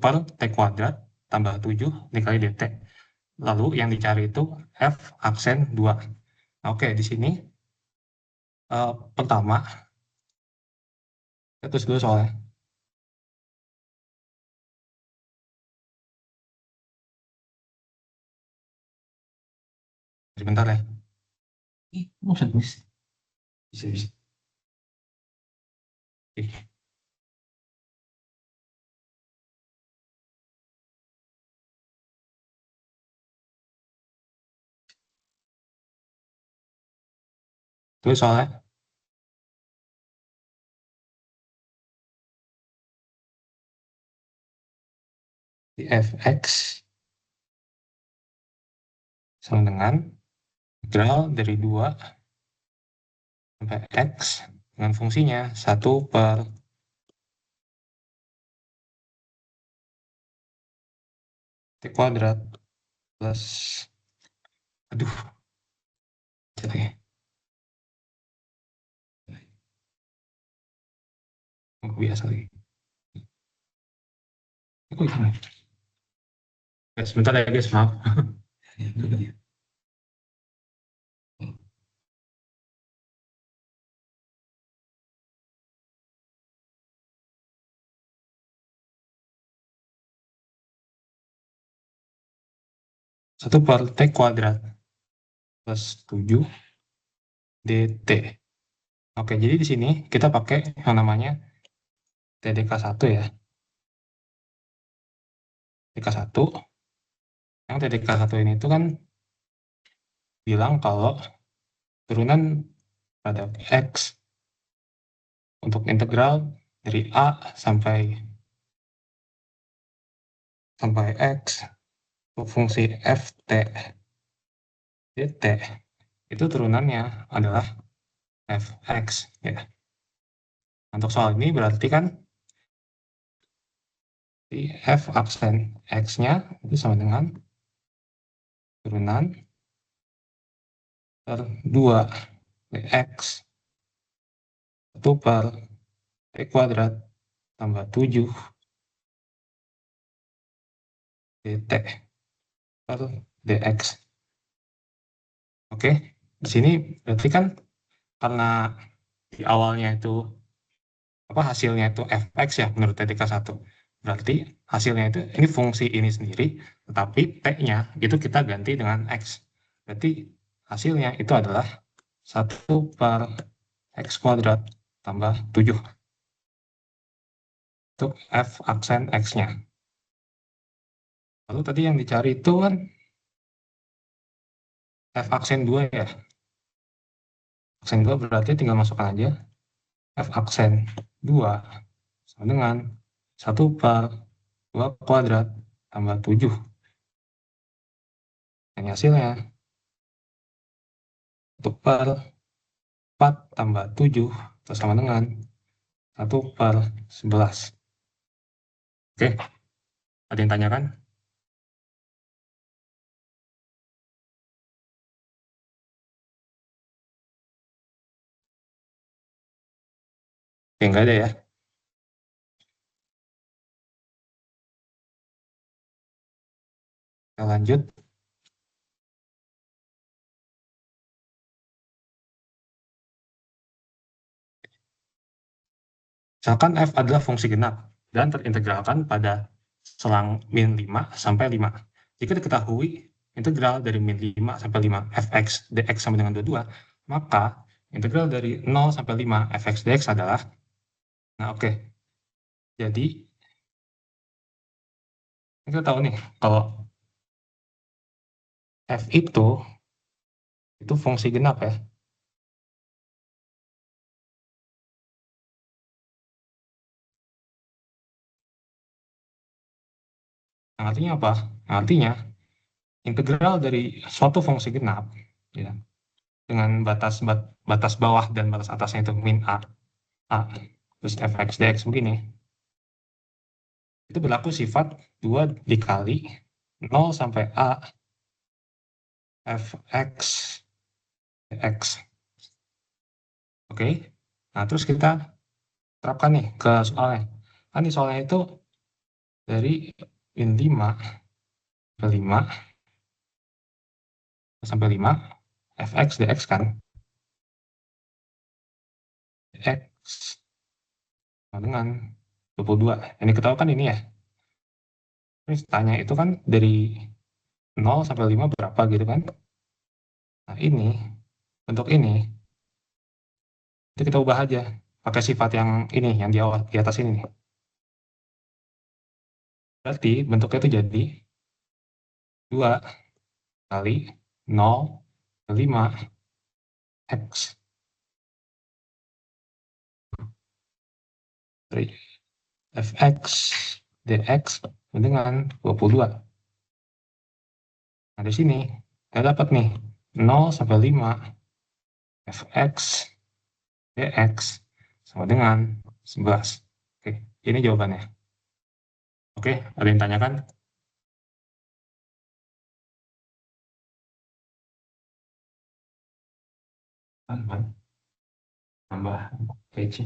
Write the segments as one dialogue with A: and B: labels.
A: per T kuadrat tambah 7 dikali dt. Lalu yang dicari itu F aksen 2. Oke, di sini pertama, kita tulis dulu soalnya. Sebentar ya. Bisa, bisa. Bisa. Tulis soalnya. Di fx sama dengan integral dari 2 sampai x dengan fungsinya 1 per T kuadrat plus, aduh, jadi biasa lagi. Aku gimana? Sebentar ya guys, maaf. Satu per T kuadrat plus 7 dt. Oke, jadi di sini kita pakai yang namanya TDK1 ya. TDK1. Yang TDK1 ini itu kan bilang kalau turunan pada X untuk integral dari A sampai X untuk fungsi ft dt itu turunannya adalah fx ya. Untuk soal ini berarti kan di f aksen x-nya itu sama dengan turunan per 2 x 1 per t kuadrat tambah 7 dt per dx. Oke, di sini berarti kan karena di awalnya itu hasilnya itu fx ya menurut TDK1. Berarti hasilnya itu ini fungsi ini sendiri, tetapi t-nya itu kita ganti dengan x. Berarti hasilnya itu adalah 1 per x kuadrat tambah 7. Untuk f aksen x-nya. Lalu tadi yang dicari itu kan f aksen 2 ya. Aksen 2 berarti tinggal masukkan aja f aksen 2 sama dengan 1 per 2 kuadrat tambah 7. Ini hasilnya 1 per 4 tambah 7 itu sama dengan 1 per 11. Oke, ada yang tanyakan? Oke, enggak ada ya. Kita lanjut. Misalkan f adalah fungsi genap dan terintegralkan pada selang min 5 sampai 5. Jika diketahui integral dari min 5 sampai 5 fx dx sama dengan 22, maka integral dari 0 sampai 5 fx dx adalah, nah oke. Jadi, kita tahu nih, kalau f itu fungsi genap ya. Nah, artinya apa? Nah, artinya integral dari suatu fungsi genap ya, dengan batas bawah dan batas atasnya itu min a terus fx dx begini, itu berlaku sifat 2 dikali 0 sampai a fx dx. Oke, nah terus kita terapkan nih ke soalnya. Kan di soalnya itu dari min 5 ke 5 sampai 5 fx dx kan, dx sama dengan 22. Ini ketahui kan ini ya. Terus tanya itu kan dari 0 sampai 5 berapa gitu kan. Nah ini, untuk ini, itu kita ubah aja. Pakai sifat yang ini, yang di awal, di atas ini nih. Berarti bentuknya itu jadi 2 kali 0 ke 5 x dari fx dx dengan 22. Nah, di sini kita dapat nih 0 sampai 5 fx dx sama dengan 11. Oke, ini jawabannya. Oke, ada yang tanyakan? Tambah page.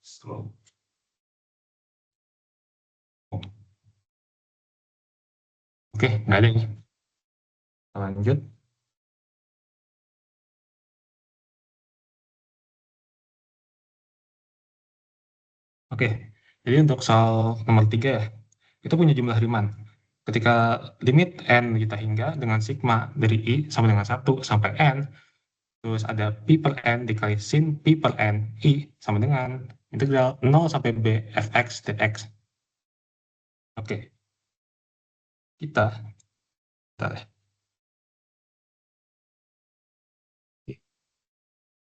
A: Slow. Oke, nggak ada nih. Lanjut. Oke, jadi untuk soal nomor 3 ya, itu punya jumlah Riemann. Ketika limit n kita hingga dengan sigma dari i sama dengan 1 sampai n, terus ada pi per n dikali sin pi per n i sama dengan integral 0 sampai b fx dx. Oke, kita, bentar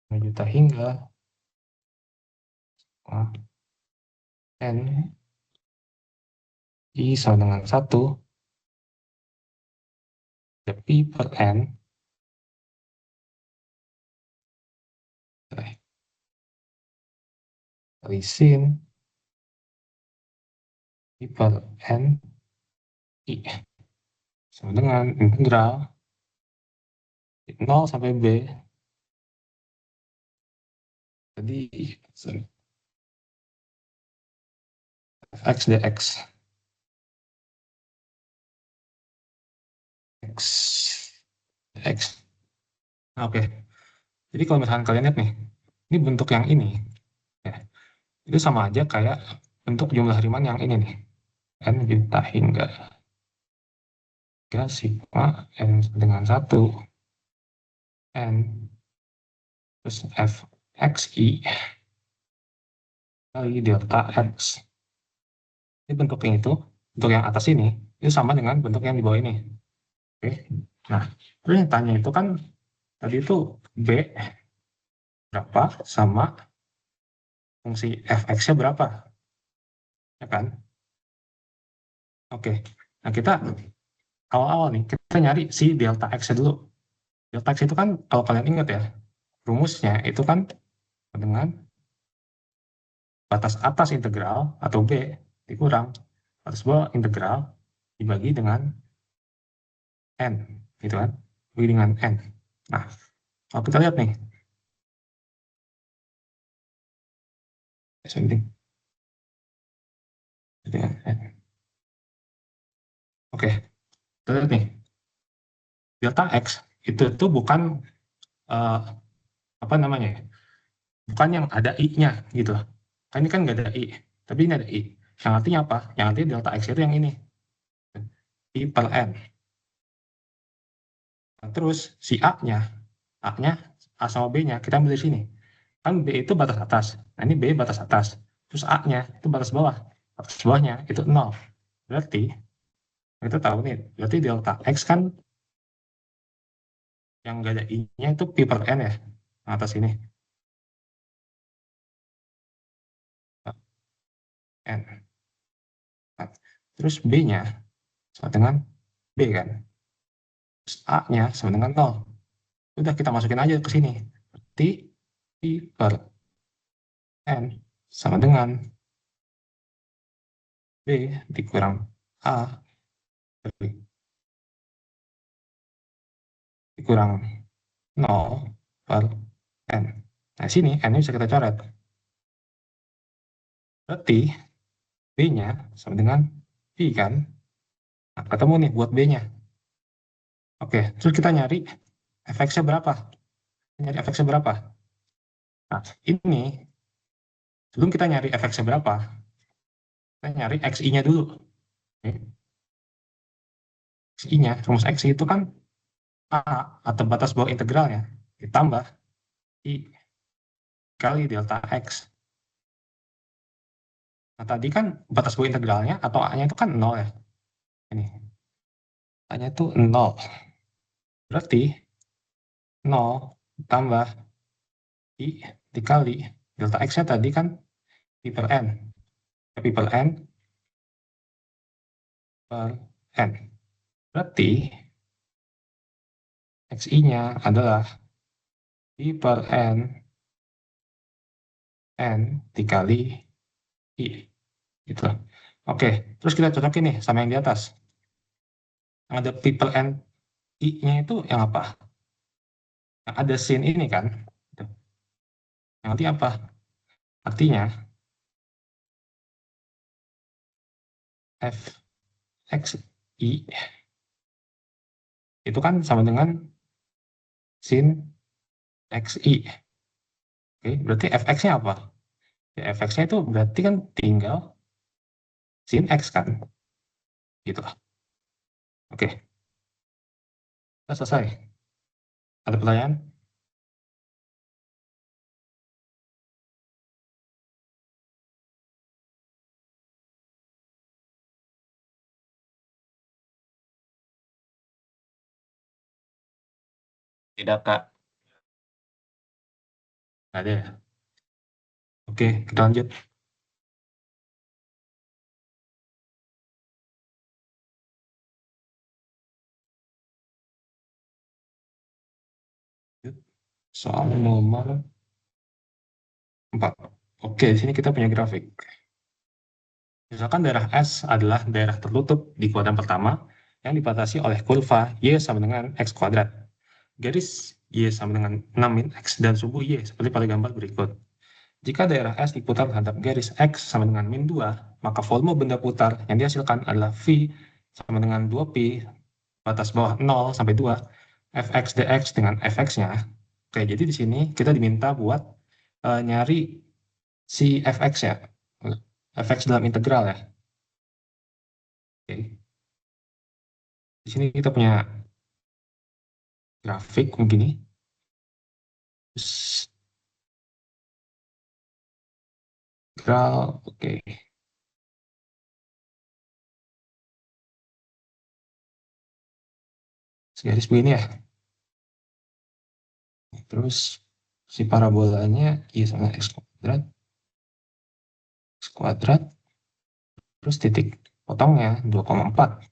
A: ya, juta hingga n i sama dengan 1, ada pi per n, kali sin pi per n i sama dengan integral 0 sampai b. Jadi fx dx x x. Nah, oke. Jadi kalau misalkan kalian lihat nih, ini bentuk yang ini, ya, itu sama aja kayak bentuk jumlah Riemann yang ini nih, n juta hingga sigma n dengan 1 n terus f x i kali delta x. Ini bentuknya itu, bentuk yang atas ini, itu sama dengan bentuk yang di bawah ini. Oke. Nah, terus yang tanya itu kan tadi itu b berapa sama fungsi fx-nya berapa, ya kan? Oke. Nah, kita awal-awal nih, kita nyari si delta x-nya dulu. Delta x itu kan, kalau kalian ingat ya, rumusnya itu kan dengan batas atas integral, atau b, dikurang batas bawah integral, dibagi dengan n, gitu kan? Dibagi dengan n. Nah, kalau kita lihat nih, dengan n. Oke, kita lihat nih, delta x itu tuh bukan uh, apa namanya ya, bukan yang ada i-nya gitu. Kan ini kan nggak ada i, tapi ini ada i. Yang artinya apa? Yang artinya delta x itu yang ini, i per n. Nah, terus si a-nya, a sama b-nya kita ambil di sini. Kan b itu batas atas. Nah ini b batas atas. Terus a-nya itu batas bawah. Batas bawahnya itu 0. Berarti kita tahu nih, berarti delta x kan yang nggak ada i-nya itu pi per n ya, yang atas ini. N. Nah, terus b-nya sama dengan b kan. Terus a-nya sama dengan 0. Udah kita masukin aja ke sini. Berarti pi per n sama dengan b dikurang a dikurang 0 per n. Nah, sini n bisa kita coret. Berarti B-nya sama dengan I kan. Nah, ketemu nih buat B-nya. Oke, terus kita nyari fx-nya berapa? Nyari fx-nya berapa? Nah, ini sebelum kita nyari fx-nya berapa, kita nyari xi-nya dulu. Oke, xi-nya, rumus xi itu kan A atau batas bawah integralnya ditambah I kali delta X. Nah, tadi kan batas bawah integralnya atau A-nya itu kan 0 ya. Ini, A-nya itu 0. Berarti 0 tambah I dikali delta X-nya tadi kan I per N. I per N per N. Berarti XI-nya adalah I per N dikali I. Gitu. Oke, terus kita cocokin nih sama yang di atas. Yang ada Pi per N I-nya itu yang apa? Yang ada sin ini kan? Gitu. Yang nanti apa? Artinya f x i itu kan sama dengan sin xi. Oke, berarti fx-nya apa? Ya, fx-nya itu berarti kan tinggal sin x kan? Gitu lah. Oke, kita selesai. Ada pertanyaan? Tidak, Kak. Nggak ada ya? Oke, kita lanjut. Soal nomor 4. Oke, di sini kita punya grafik. Misalkan daerah S adalah daerah tertutup di kuadran pertama yang dibatasi oleh kurva Y sama dengan X kuadrat. Garis Y sama dengan 6 min X dan subu Y seperti pada gambar berikut. Jika daerah S diputar terhadap garis X sama dengan min 2, maka volume benda putar yang dihasilkan adalah V sama dengan 2Pi batas bawah 0 sampai 2 Fx dx dengan Fx-nya. Oke, jadi di sini kita diminta buat nyari si Fx ya. Fx dalam integral ya. Oke. Di sini kita punya grafik begini. Terus, integral, oke. Segaris begini ya. Terus si parabolanya Y sama X kuadrat, terus titik potongnya 2,4.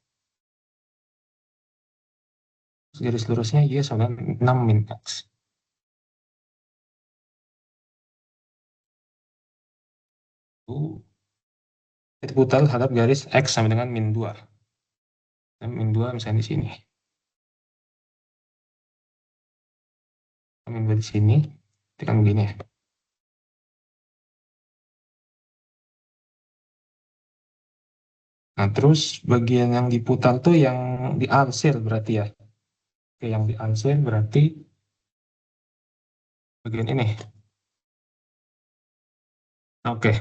A: Garis lurusnya Y sama 6 min X. Itu putar terhadap garis X sama dengan min 2. Dan min 2 misalnya di sini. Min 2 di sini. Itu kan begini ya. Nah, terus bagian yang diputar tuh yang diarsir berarti ya. Oke, yang diarsir berarti bagian ini. Oke,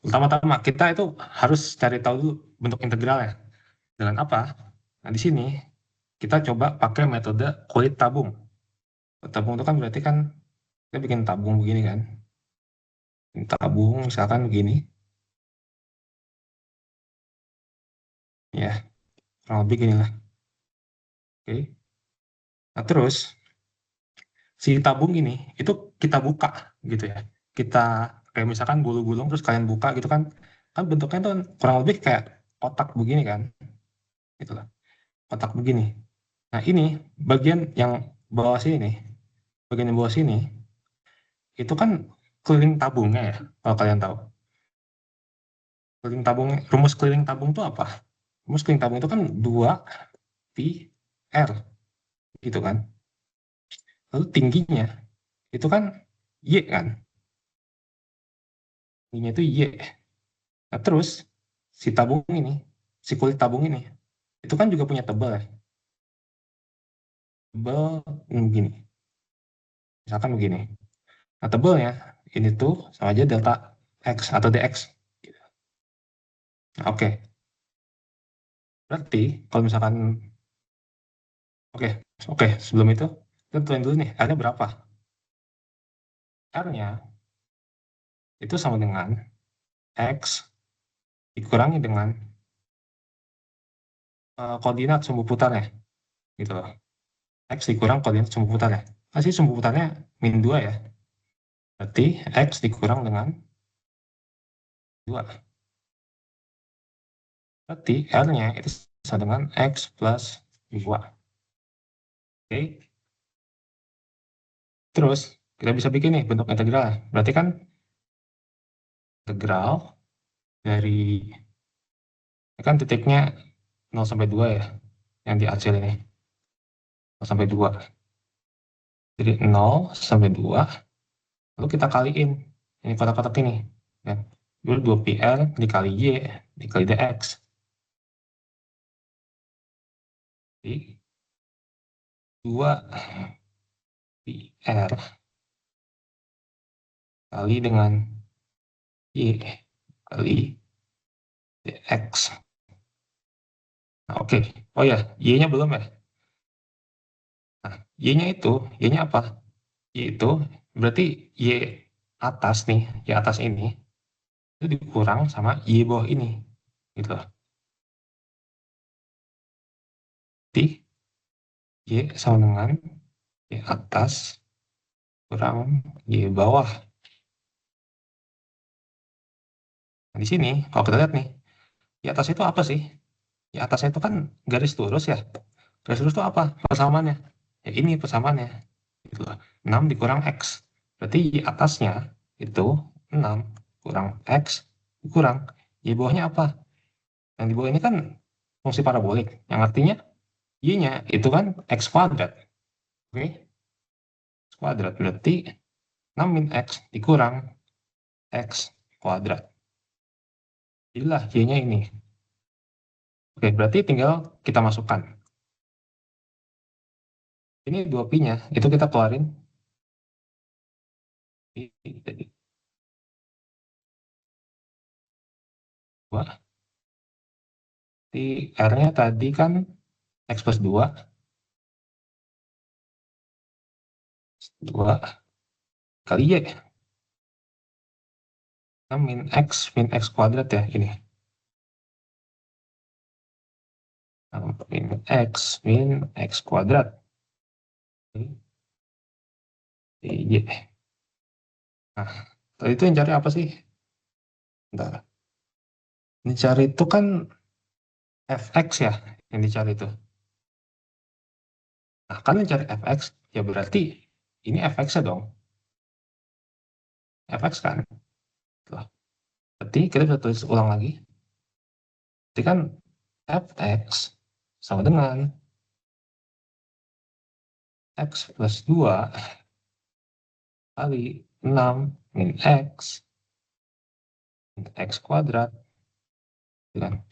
A: pertama-tama kita itu harus cari tahu dulu bentuk integralnya. Dengan apa? Nah, di sini kita coba pakai metode kulit tabung. Kulit tabung itu kan berarti kan kita bikin tabung begini kan. Bikin tabung misalkan begini. Ya, kurang lebih gini lah. Oke. Nah, terus si tabung ini itu kita buka gitu ya. Kita kayak misalkan gulung-gulung terus kalian buka gitu kan. Kan bentuknya tuh kurang lebih kayak kotak begini kan. Gitu lah. Kotak begini. Nah, ini bagian yang bawah sini nih. Bagian yang bawah sini itu kan keliling tabungnya ya, kalau kalian tahu. Keliling tabung, rumus keliling tabung itu apa? Rumus keliling tabung itu kan 2 pi r gitu kan. Lalu tingginya itu kan y kan. Tingginya itu y. Nah, terus si tabung ini, si kulit tabung ini, itu kan juga punya tebal ya. Tebal begini, misalkan begini. Nah, tebelnya ini tuh sama aja delta X atau dx. Nah, oke. Berarti kalau misalkan, oke, oke, sebelum itu, kita tentuin dulu nih, R-nya berapa? R-nya itu sama dengan X dikurangi dengan koordinat sumbu putarnya, gitu loh. X dikurang koordinat sumbu putarnya. Masih sumbu putarnya min 2 ya. Berarti X dikurang dengan 2. Berarti R-nya itu sama dengan X plus 2. Oke. Terus, kita bisa bikin nih bentuk integral. Berarti kan integral dari, ini kan titiknya 0 sampai 2 ya, yang di hasil ini. 0 sampai 2. Jadi 0 sampai 2, lalu kita kaliin ini kotak-kotak ini. Ya. Dulu 2πr dikali Y dikali dx. Jadi 2πr kali dengan Y kali dx. Nah, oke. Oh ya, Y-nya belum ya. Nah, Y-nya apa? Y itu berarti Y atas nih, Y atas ini itu dikurang sama Y bawah ini. Gitu loh. Jadi Y sama dengan Y atas kurang Y bawah. Nah, di sini kalau kita lihat nih, Y atas itu apa sih? Y atasnya itu kan garis lurus ya. Garis lurus itu apa? Persamaannya. Ya ini persamaannya. Gitu loh. 6 dikurang X. Berarti Y atasnya itu 6 kurang X dikurang. Y bawahnya apa? Yang di bawah ini kan fungsi parabolik. Yang artinya Y-nya itu kan X kuadrat. Oke? X kuadrat. Berarti 6 min X dikurang X kuadrat. Jadilah Y-nya ini. Oke, berarti tinggal kita masukkan. Ini 2pi-nya, itu kita keluarin. Di R-nya tadi kan X plus 2. 2 kali Y. 6 min X kuadrat ya ini. Min X kuadrat. Y. Nah, tadi itu yang cari apa sih? Bentar. Ini cari itu kan fx ya, yang dicari itu. Nah, kan yang cari fx, ya berarti ini fx-nya dong. Fx kan. Tuh. Berarti kita bisa tulis ulang lagi. Berarti kan fx sama dengan x plus 2 kali 6 min x x kuadrat. Kan?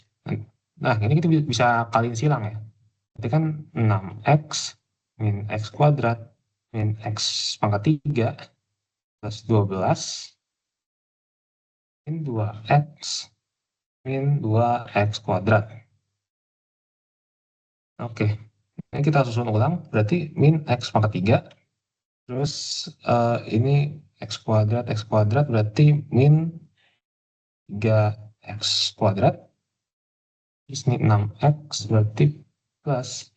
A: Nah, ini kita bisa kaliin silang ya. Berarti kan 6x min x kuadrat min x pangkat 3 plus 12 min 2x min 2x kuadrat. Oke, ini kita susun ulang. Berarti min x pangkat 3. Terus ini x kuadrat berarti min 3x kuadrat. Terus ini 6x berarti plus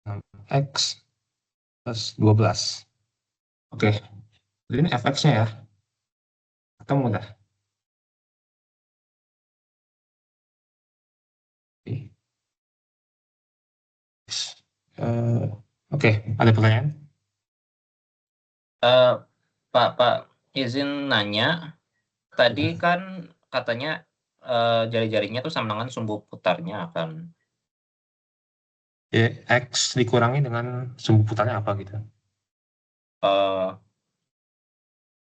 A: 6x plus 12. Oke, jadi ini fx-nya ya. Ketemu dah. Oke, ada pertanyaan?
B: Pak, izin nanya. Tadi kan katanya jari-jarinya tuh sama dengan sumbu putarnya kan.
A: Ya, X dikurangi dengan sumbu putarnya apa gitu.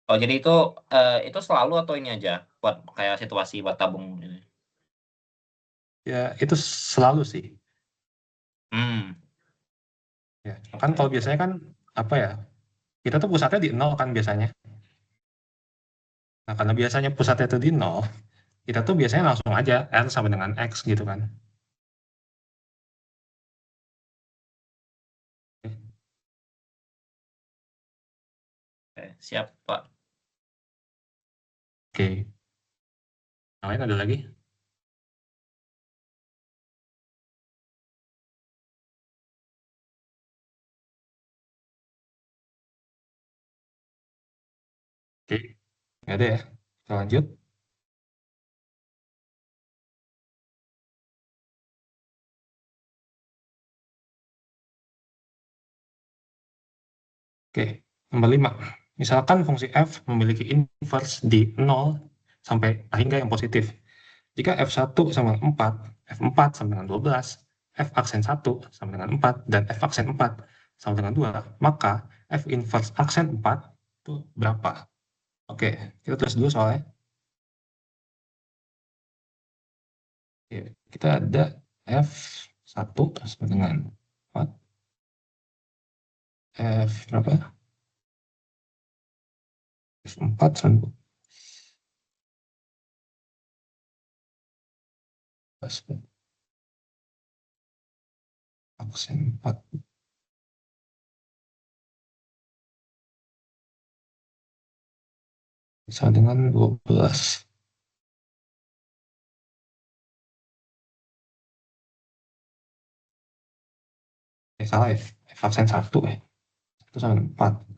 B: Oh, jadi itu selalu atau ini aja? buat kayak situasi buat tabung ini?
A: Ya, itu selalu sih. Ya, kan
B: Oke,
A: kalau
B: oke.
A: biasanya kan apa ya? Kita tuh pusatnya di nol kan biasanya. Nah, karena biasanya pusatnya itu di nol, kita tuh biasanya langsung aja R sama dengan X gitu kan.
B: Oke, siap, Pak.
A: Oke, yang lain ada lagi? Oke, nggak ada ya. Kita lanjut. Oke, nomor 5. Misalkan fungsi f memiliki inverse di 0 sampai A hingga yang positif. Jika f1 sama dengan 4, f4 sama dengan 12, f aksen 1 sama dengan 4, dan f aksen 4 sama dengan 2, maka f inverse aksen 4 itu berapa? Oke, kita tulis dulu soalnya. Ya, kita ada f1 sama dengan 4, f berapa? f4 sama 12, aksen 4 sama dengan 12. Salah ya, f aksen 1 ya. Itu sama dengan 4.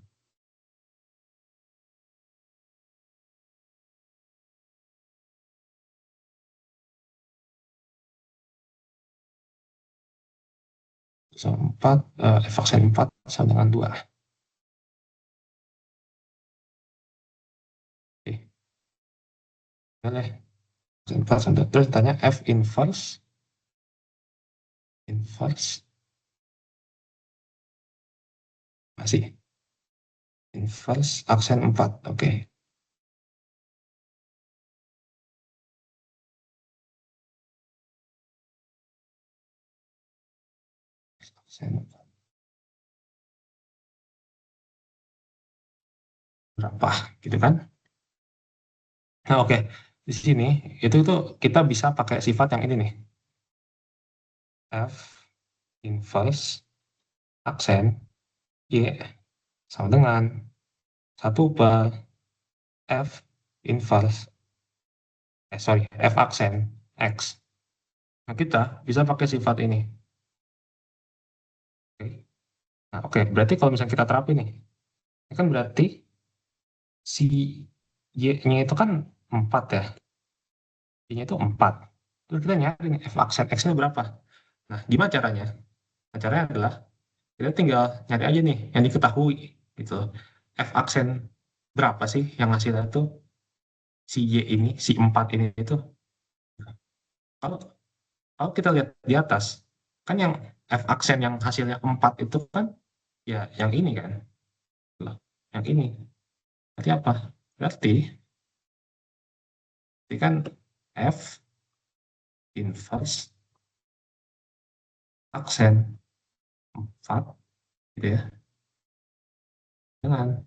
A: Sama 4, f aksen 4 sama dengan 2. Oke, boleh. Aksen 4 sama 2. Terus tanya f inverse masih inverse aksen 4. Oke. Aksen berapa gitu kan? Nah, oke. Di sini itu tuh kita bisa pakai sifat yang ini nih. F inverse aksen Y sama dengan 1 per F inverse, F aksen X. Nah, kita bisa pakai sifat ini. Oke. Nah, oke. Berarti kalau misalnya kita terapin nih, ini kan berarti si Y-nya itu kan 4 ya. Y-nya itu 4. Terus kita nyari nih, F aksen X-nya berapa. Nah, gimana caranya? Nah, caranya adalah kita tinggal nyari aja nih yang diketahui gitu. F aksen berapa sih yang hasilnya tuh si Y ini, si 4 ini itu. Kalau kalau kita lihat di atas, kan yang F aksen yang hasilnya 4 itu kan ya yang ini kan. Loh, yang ini. Berarti apa? Berarti kan F inverse aksen 4 gitu ya dengan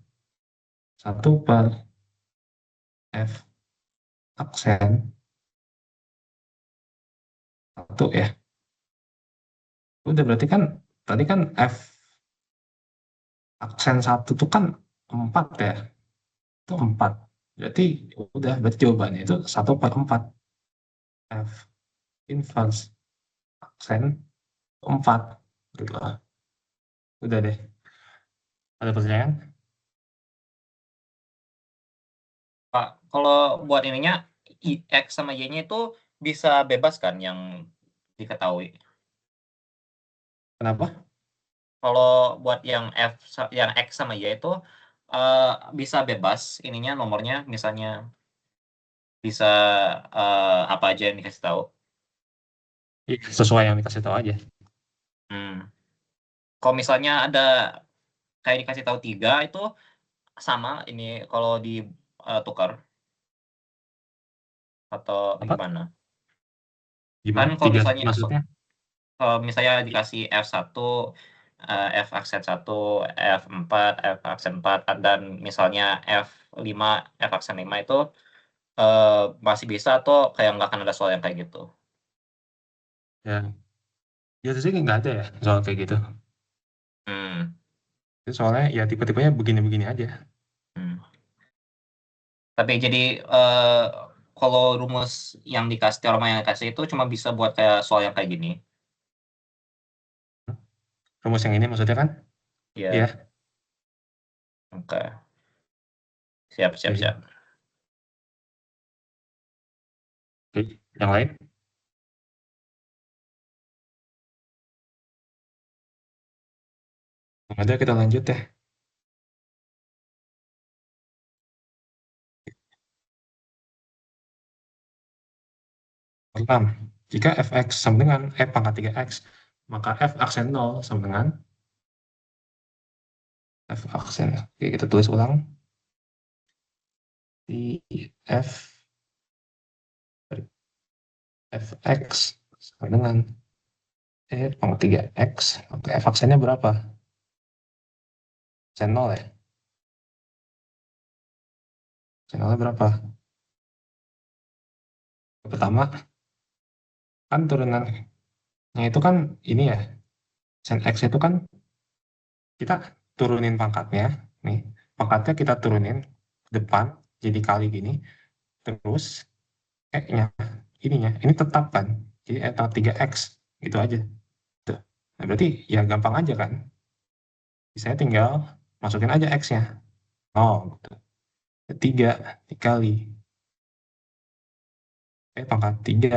A: 1 per F aksen 1 ya. Udah berarti kan tadi kan F aksen 1 itu kan 4 ya. Itu 4. Berarti jawabannya itu 1 per 4. F inverse aksen 4. Gitu lah. Udah deh. Ada pertanyaan?
B: Pak, kalau buat ininya, X sama Y-nya itu bisa bebas kan yang diketahui?
A: Kenapa?
B: Kalau buat yang yang X sama Y itu, bisa bebas ininya nomornya, misalnya bisa, apa aja yang dikasih tahu?
A: Iya, sesuai yang dikasih tahu aja.
B: Hmm. Kalau misalnya ada kayak dikasih tahu 3 itu sama ini kalau di, tukar? Atau
A: Apa?
B: gimana?
A: Gimana?
B: Kan kalau
A: Tiga
B: misalnya
A: maksudnya?
B: misalnya dikasih F1, F aksen 1, F4, F aksen 4, dan misalnya F5, F aksen 5 itu masih bisa atau kayak nggak akan ada soal yang kayak gitu?
A: Ya, ya sih nggak ada ya soal kayak gitu.
B: Hmm,
A: Itu soalnya ya tipe-tipenya begini-begini aja.
B: hmm. Tapi jadi kalau rumus yang dikasih, teorema yang dikasih itu cuma bisa buat kayak soal yang kayak gini.
A: Rumus yang ini maksudnya kan? Iya.
B: Ya, oke. Siap, siap,
A: Oke.
B: siap.
A: Oke. Yang lain? Yang ada kita lanjut ya. 6. Jika fx sama dengan f pangkat 3x, maka f aksen 0 sama dengan f aksen. Oke, kita tulis ulang. Di f fx sama dengan pangkat 3x. Oke, f aksennya berapa? Aksen 0 ya? Aksen 0 berapa? Pertama, kan turunannya itu kan ini ya. Aksen x itu kan kita turunin pangkatnya. Nih, pangkatnya kita turunin ke depan jadi kali gini. Terus E-nya, ininya, ini tetap kan? Jadi E tetap 3x, gitu aja. Tuh. Nah, berarti ya gampang aja kan? Saya tinggal masukin aja x-nya. Oh, gitu. 3 dikali pangkat 3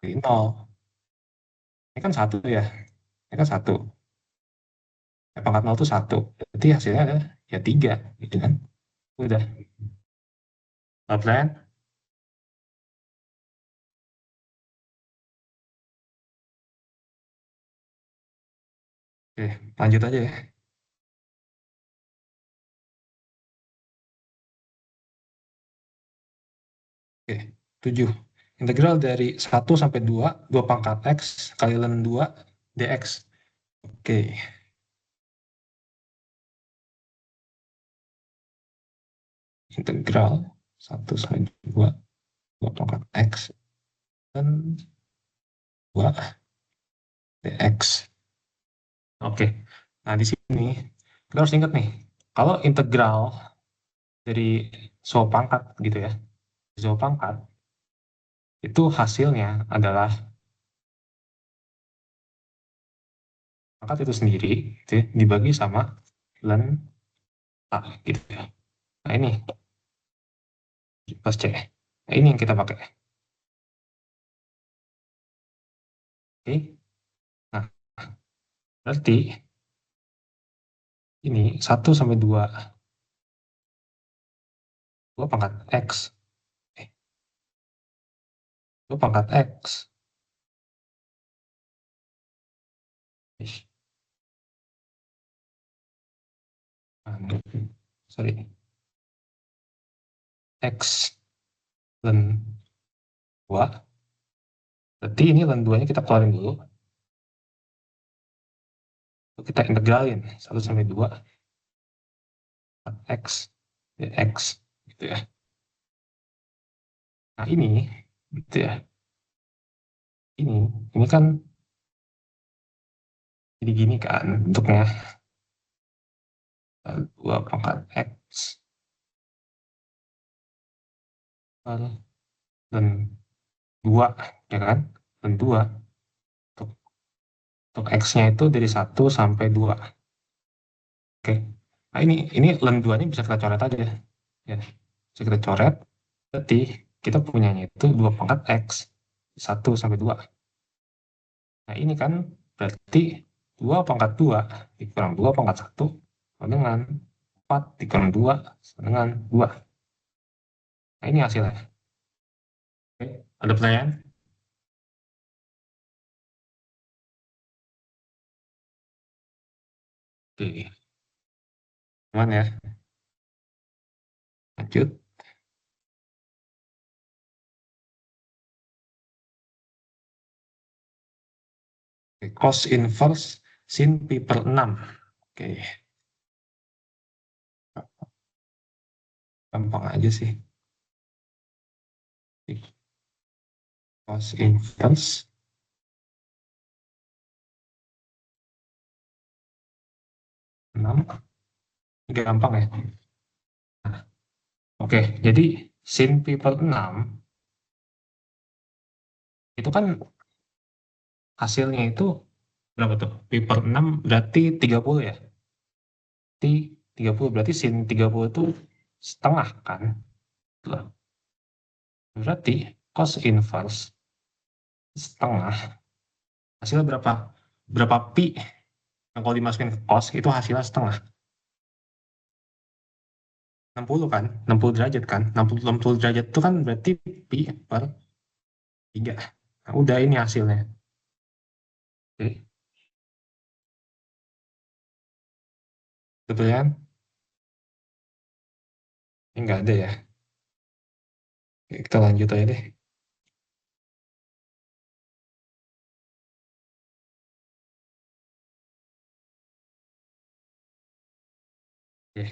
A: dari 0. Ini kan 1 ya. Ini kan 1. Pangkat 0 itu 1. Berarti hasilnya ada ya 3. Gitu kan? Udah. Outline. Oke, lanjut aja ya. Oke, 7. Integral dari 1 sampai 2 pangkat x kali ln 2 dx. Oke, integral 1 sampai 2 pangkat x dan 2 dx. Oke, nah di sini kita harus ingat nih, kalau integral dari suatu pangkat gitu ya, suatu pangkat itu hasilnya adalah pangkat itu sendiri gitu ya, dibagi sama ln a gitu ya. Nah ini pas C. Nah, ini yang kita pakai. Oke. Nah, berarti ini 1 sampai 2 2 pangkat X. Eh, 2 pangkat X. Ih, sorry. X ln 2. Berarti ini ln 2-nya kita keluarin dulu. Kita integralin 1 sampai 2 X dx gitu ya. Nah ini gitu ya. Ini kan jadi gini kan bentuknya. 2 pangkat X dan 2 ya kan? Dan 2 untuk, X-nya itu dari 1 sampai 2. Oke. Nah ini ln 2-nya bisa kita coret aja ya. Bisa kita coret. Berarti kita punyanya itu 2 pangkat X 1 sampai 2. Nah ini kan berarti 2 pangkat 2 dikurang 2 pangkat 1 sama dengan 4 dikurang 2 sama dengan 2. Nah ini hasilnya. Oke. Ada pertanyaan? Oke. Aman ya? Lanjut. Cos inverse sin pi per 6. Oke. Gampang aja sih. Cos inverse enam. Gampang ya. Oke, jadi sin pi per 6 itu kan hasilnya itu berapa tuh? Pi per 6 berarti 30 ya. Berarti 30 berarti sin 30 itu setengah kan? Tuh. Berarti cos inverse setengah hasilnya berapa? Berapa pi yang kalau dimasukin ke cos itu hasilnya setengah. 60 kan? 60 derajat kan? 60 derajat itu kan berarti pi per 3. Nah, udah ini hasilnya. Oke, betul kan? Ini nggak ada ya. Oke, kita lanjut aja deh. Oke.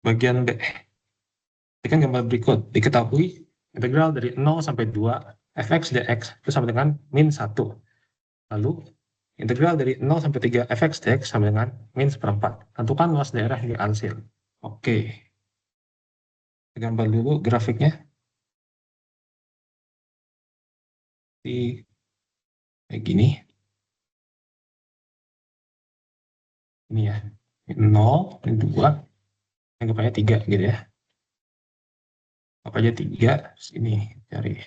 A: Bagian B. Berikan gambar berikut. Diketahui integral dari 0 sampai 2 fx dx itu sama dengan min 1. Lalu integral dari 0 sampai 3 fx dx sama dengan min seperempat. Tentukan luas daerah yang dihasil. Oke. Gambar dulu grafiknya. Di kayak gini. Ini ya. 0, 2, anggap aja 3 gitu ya. Apa aja 3, sini cari.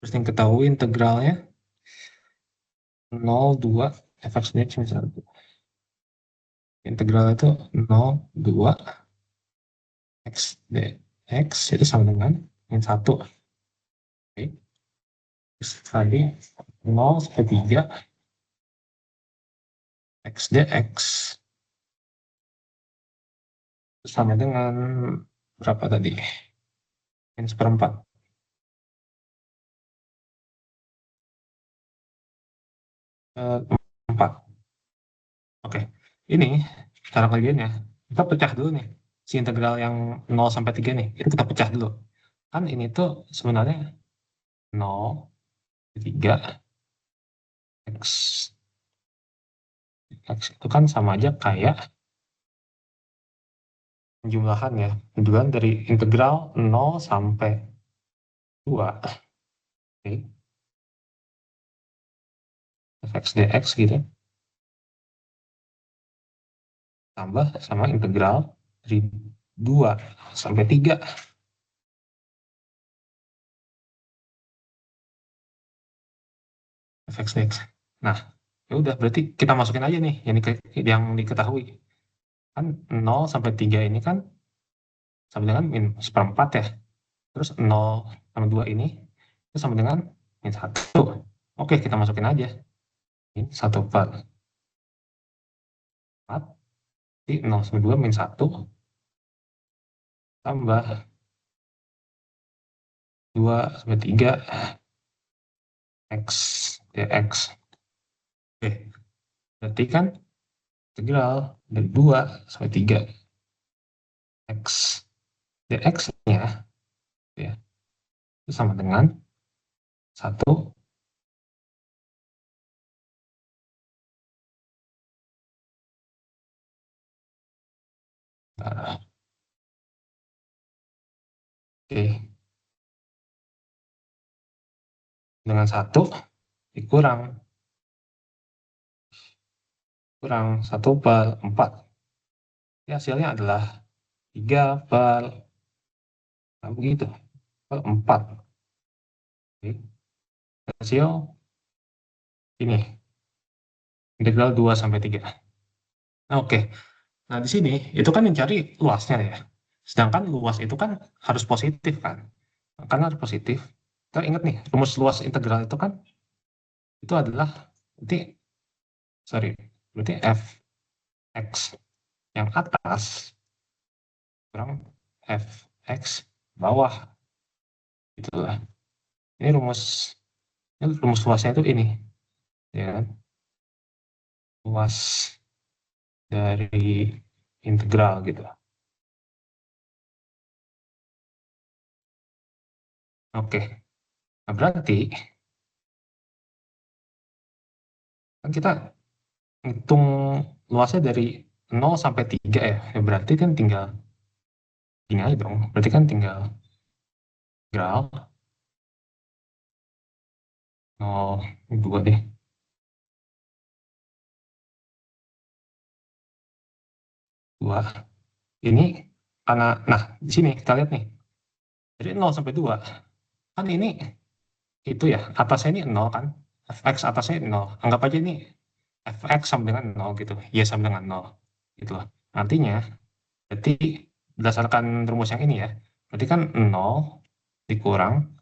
A: Terus yang ketahui integralnya 0, 2, fx dx misalnya. Integral itu 0, 2, x dx itu sama dengan min 1. Oke. Terus tadi 0 sampai 3 x dx sama dengan berapa tadi? Min seperempat. 4. Oke. Ini cara kerjanya. Kita pecah dulu nih. Si integral yang 0 sampai 3 nih. Itu kita pecah dulu. Kan ini tuh sebenarnya 0, 3, x. X itu kan sama aja kayak penjumlahan ya. Penjumlahan dari integral 0 sampai 2. Oke. Fx dx gitu. Tambah sama integral dari 2 sampai 3. Fx dx. Nah, ya udah berarti kita masukin aja nih yang diketahui. Kan 0 sampai 3 ini kan sama dengan min seperempat ya. Terus 0 sama 2 ini itu sama dengan min 1. Oke, kita masukin aja. Min 1 per 4. Jadi 0 sama 2 min 1 tambah 2 sampai 3 x dx. Oke, berarti kan integral dari 2 sampai 3 x dx-nya ya, itu sama dengan 1 oke, dengan 1 dikurang 1 per 4. Ya, hasilnya adalah 3 per begitu, per 4. Oke. Hasil ini integral 2 sampai 3. Nah, oke. Nah, di sini itu kan yang cari luasnya ya. Sedangkan luas itu kan harus positif kan. Karena harus positif. Kita ingat nih, rumus luas integral itu kan itu adalah berarti fx yang atas kurang fx bawah. Itulah. Ini rumus luasnya itu ini, ya kan? Luas dari integral gitu. Oke, nah berarti kan kita hitung luasnya dari 0 sampai 3 ya. Ya berarti kan tinggal gini aja dong. Berarti kan tinggal integral 0, 2 deh. Dua. Ini karena, nah di sini kita lihat nih. Jadi 0 sampai 2. Kan ini itu ya, atasnya ini 0 kan. Fx atasnya 0. Anggap aja ini fx sama dengan 0 gitu. Y sama dengan 0. Gitu loh. Artinya, berarti berdasarkan rumus yang ini ya, berarti kan 0 dikurang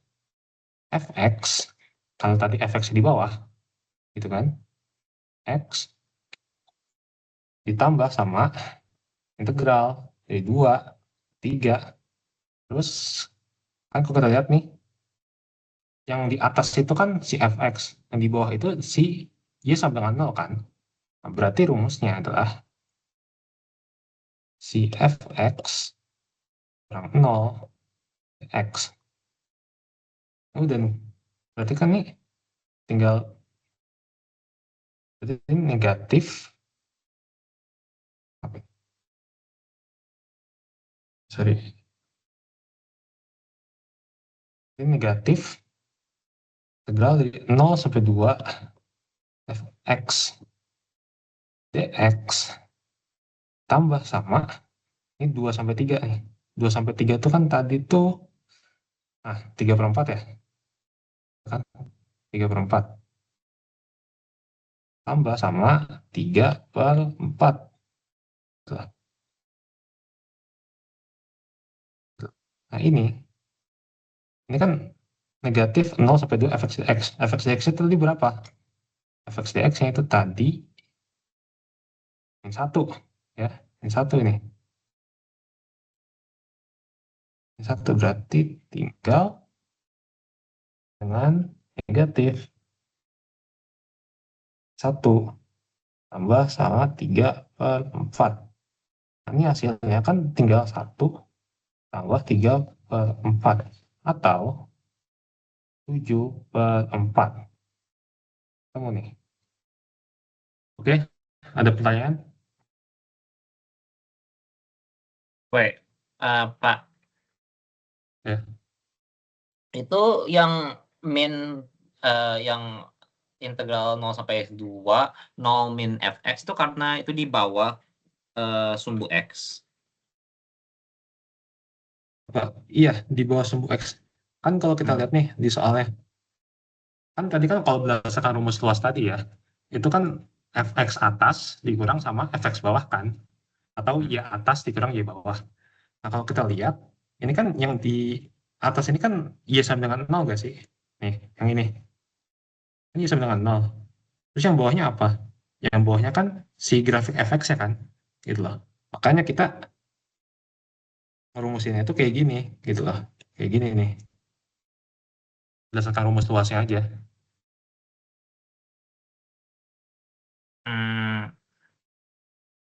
A: fx, kalau tadi fx di bawah, gitu kan, x ditambah sama integral dari 2, 3, terus kan kalau kita lihat nih, yang di atas itu kan si fx, yang di bawah itu si y sama dengan 0 kan. Nah, berarti rumusnya adalah si fx kurang 0 x. Udah nih, berarti kan nih tinggal, berarti ini negatif, apa ya? Sorry, ini negatif integral dari 0 sampai 2 fx dx tambah sama ini 2 sampai 3 nih. 2 sampai 3 itu kan tadi tuh 3/4 ya. Kan 3/4 tambah sama 3/4. Tuh. Nah, ini kan negatif 0 sampai 2 fx dx. Fx dx itu tadi berapa? Fx dx-nya itu tadi yang satu ya. Yang satu ini. Yang satu berarti tinggal dengan negatif 1 tambah sama 3/4. Nah, ini hasilnya kan tinggal 1 tambah 3/4 atau 7/4. Kamu nih. Oke, ada pertanyaan?
B: Wait, Pak,
A: Ya.
B: itu yang min yang integral 0 sampai 2, 0 min fx itu karena itu di bawah sumbu x.
A: Iya, di bawah sumbu X. Kan kalau kita lihat nih di soalnya, kan tadi kan kalau berdasarkan rumus luas tadi ya, itu kan fx atas dikurang sama fx bawah kan, atau y atas dikurang y bawah. Nah kalau kita lihat, ini kan yang di atas ini kan y sama dengan 0 gak sih? Nih, yang ini. Ini y sama dengan 0. Terus yang bawahnya apa? Yang bawahnya kan si grafik fx-nya kan, gitu loh. Makanya kita merumusinnya itu kayak gini, gitu loh. Kayak gini nih, berdasarkan rumus luasnya aja.
B: Hmm,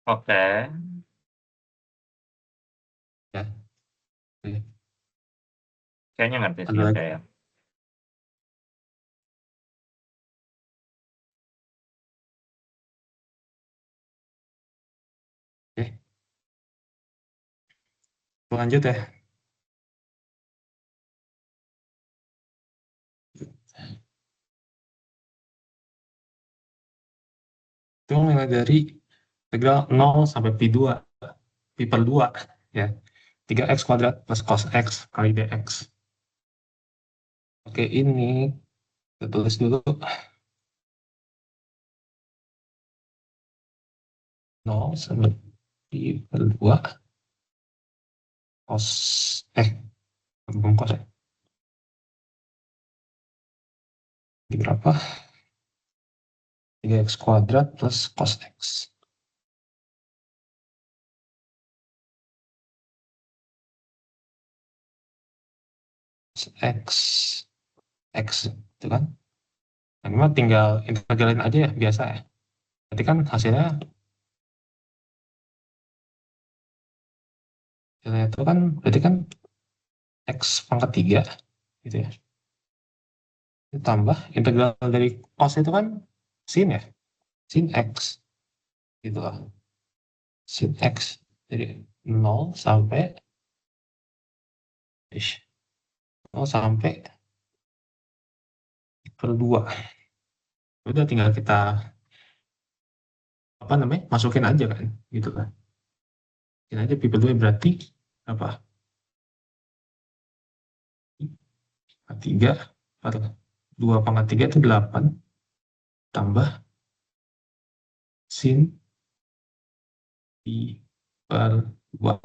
B: oke.
A: Ya. Oke.
B: Kayaknya ngerti sih,
A: Ada
B: oke
A: lagi?
B: ya.
A: Oke. Lanjut ya. Itu mulai dari integral 0 sampai pi 2, pi per 2, ya. 3x kuadrat plus cos x kali dx. Oke, ini kita tulis dulu 0 sampai pi per 2 cos, belum cos ya. Ini berapa? 3x kuadrat plus cos x. Cos x X, itu kan. Nah, memang tinggal integralin aja ya, biasa ya. Berarti kan hasilnya itu kan berarti kan X pangkat 3 gitu ya. Ditambah integral dari cos itu kan sin ya, sin X gitu lah. Sin X dari 0 sampai 0 sampai per 2. Udah tinggal kita apa namanya? Masukin aja kan gitu kan. Masukin aja pi per 2 berarti apa? 3 per 2 pangkat 3 itu 8 tambah sin pi per 2.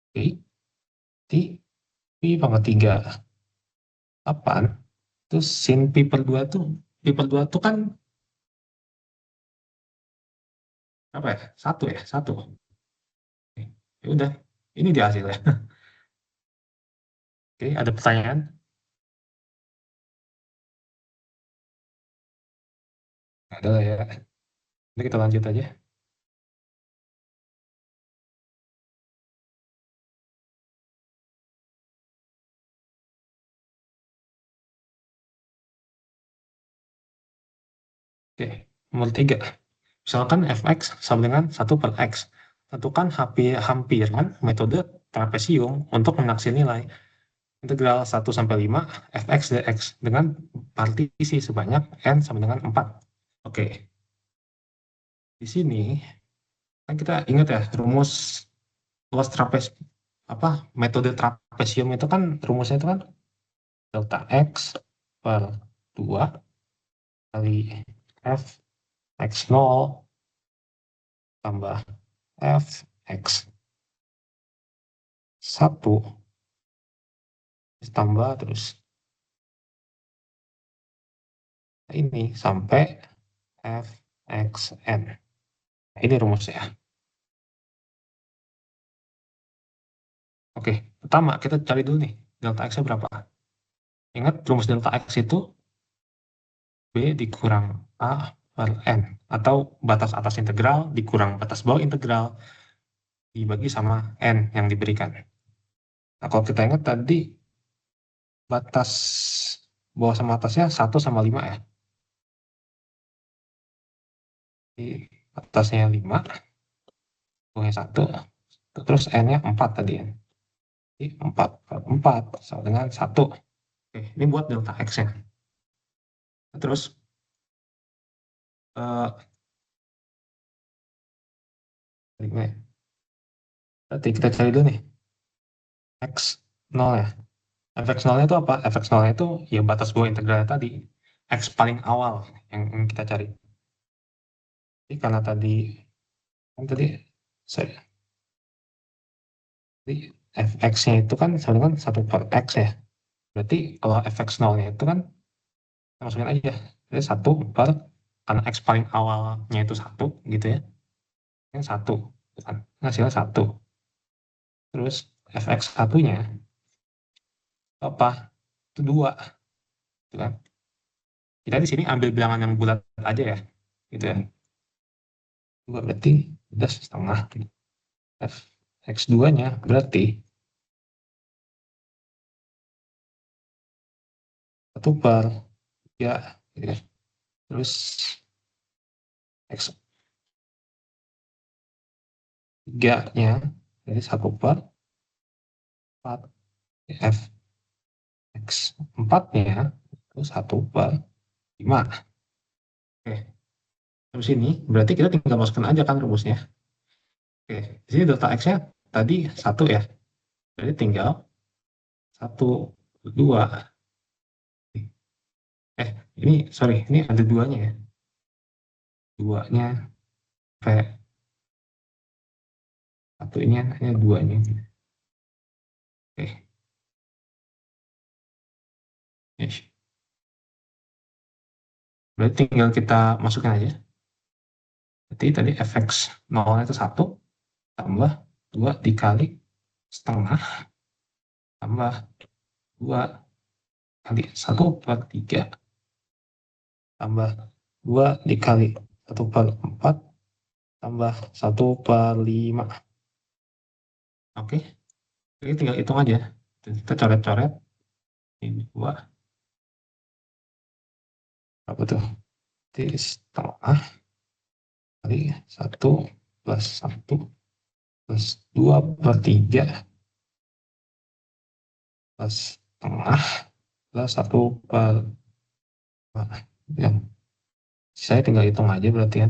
A: Oke, di pi pangkat 3 8 terus sin pi per 2 tuh kan apa ya? Satu ya, satu. Oke, ya udah, ini dia hasilnya. Oke, ada pertanyaan? Nggak ada lah ya. Nanti kita lanjut aja. Oke, nomor 3. Misalkan fx sama dengan 1 per x. Tentukan hampiran metode trapesium untuk menaksir nilai integral 1 sampai 5 fx dx dengan partisi sebanyak n sama dengan 4. Oke, di sini kan kita ingat ya rumus luas trapez apa metode trapesium itu kan rumusnya itu kan delta x per 2 kali f x0 tambah f x 1 tambah terus ini sampai f x n. Ini rumusnya. Oke, pertama kita cari dulu nih delta x-nya berapa. Ingat rumus delta x itu b dikurang a per n atau batas atas integral dikurang batas bawah integral dibagi sama n yang diberikan. Nah, kalau kita ingat tadi batas bawah sama atasnya 1 sama 5 ya. Di atasnya 5, bawahnya 1, terus n-nya 4 tadi ya. Jadi 4 per 4 sama dengan 1. Oke, ini buat delta x-nya. Terus eh, 5 ya. Berarti kita cari dulu nih x 0 ya. Fx0-nya itu apa? Fx0-nya itu ya batas bawah integralnya tadi. X paling awal yang kita cari. Jadi karena tadi kan tadi sorry, jadi fx-nya itu kan sama dengan 1 per x ya. Berarti kalau fx0-nya itu kan masukin aja. Jadi 1 per karena x paling awalnya itu 1 gitu ya. Yang 1 kan hasilnya 1. Terus fx1-nya apa? Itu 2 gitu kan. Kita di sini ambil bilangan yang bulat aja ya. Gitu ya. 2 berarti udah setengah. F X2-nya berarti 1 per ya, gitu ya. Terus X3-nya jadi 1 per 4 F X4-nya itu 1 per 5. Oke, terus ini berarti kita tinggal masukkan aja kan rumusnya. Oke, di sini delta X-nya tadi 1 ya. Jadi tinggal 1, 2. Ini sorry, ini ada 2-nya ya. 2-nya P 1-nya hanya 2-nya. Oke. Yes. Berarti tinggal kita masukkan aja. Berarti tadi fx 0 itu 1 tambah 2 dikali setengah tambah 2 kali 1/3 tambah 2 dikali 1/4 tambah 1/5. Oke, ini tinggal hitung aja. Kita coret-coret. Ini 2, apa tuh? Jadi setengah kali 1 plus 1 plus 2/3 plus setengah plus 1/5. Ya, saya tinggal hitung aja berarti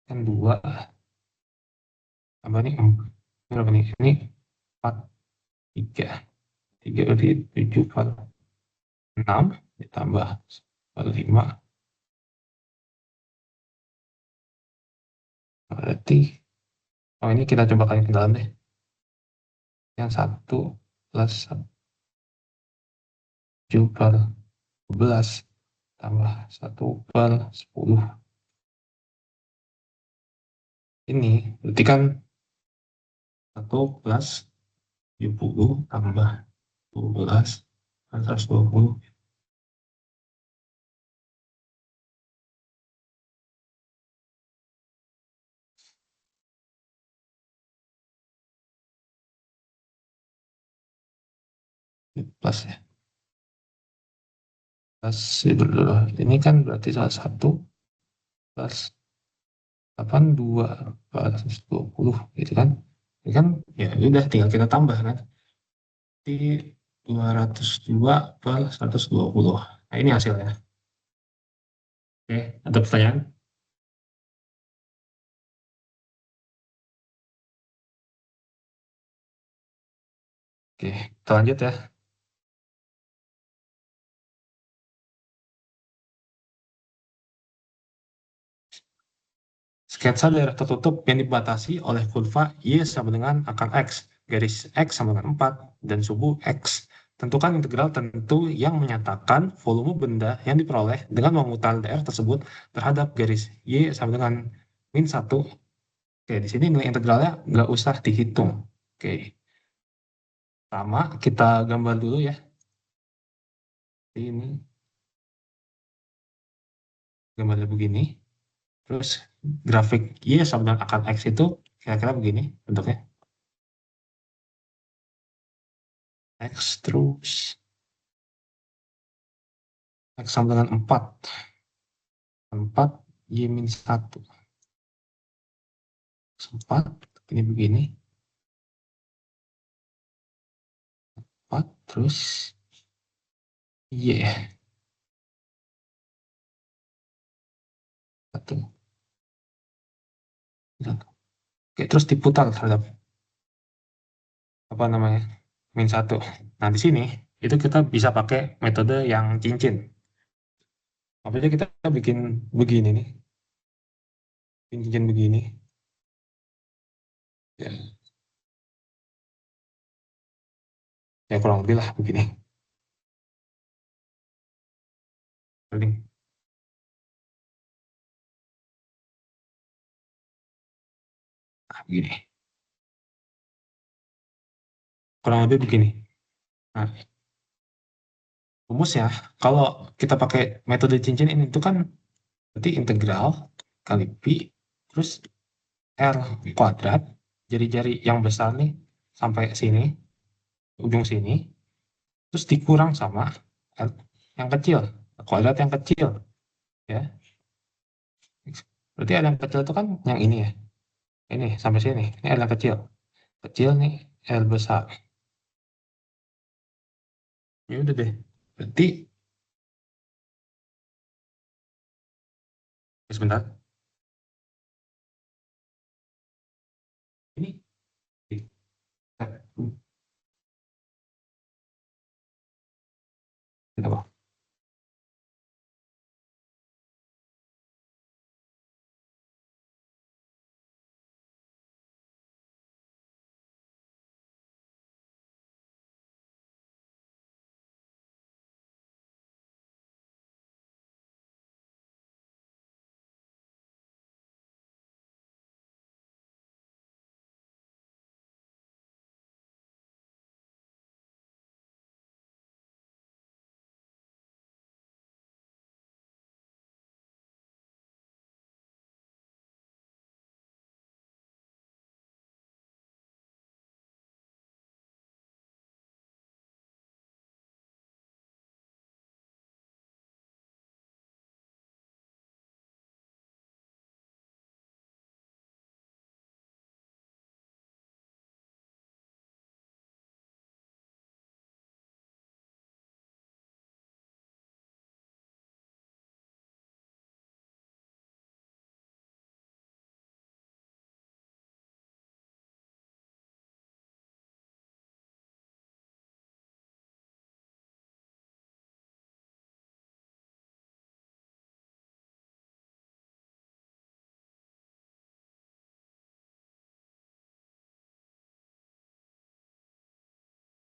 A: kan 2 tambah ini berapa nih? Ini 4, 3. 3 berarti 7/6 ditambah 5 berarti, oh ini kita coba kali ke dalam deh. Yang 1 plus 7/12 tambah 1/10. Ini berarti kan 1 plus 70 tambah 12 kan 120. Plus ya. Plus dulu. Ini kan berarti salah 1 plus 82/120 gitu kan. Ini kan ya udah tinggal kita tambah kan. Di 202/120. Nah, ini hasilnya. Oke, ada pertanyaan? Oke, kita lanjut ya. Sketsa daerah tertutup yang dibatasi oleh kurva Y sama dengan angka X, garis X sama dengan 4, dan suhu X. Tentukan integral tentu yang menyatakan volume benda yang diperoleh dengan memutar daerah tersebut terhadap garis Y sama dengan -1. Oke, di sini nilai integralnya nggak usah dihitung. Oke, pertama kita gambar dulu ya. Ini gambarnya begini. Terus grafik Y sama dengan akar X itu kira-kira begini bentuknya. X terus X sama dengan 4. 4 Y min 1. 4 ini begini. 4 terus Y 1. Oke, terus diputar terhadap apa namanya? Min 1. Nah, di sini itu kita bisa pakai metode yang cincin. Apalagi kita bikin begini nih. Bikin cincin begini. Ya, ya kurang lebih lah begini. Paling begini. Kurang lebih begini. Nah, rumusnya kalau kita pakai metode cincin ini itu kan berarti integral kali pi terus r kuadrat jari-jari yang besar nih sampai sini ujung sini terus dikurang sama r yang kecil kuadrat yang kecil ya, berarti r yang kecil itu kan yang ini ya, ini sampai sini ini r yang kecil kecil nih r besar. Ya udah deh, berarti sebentar ini apa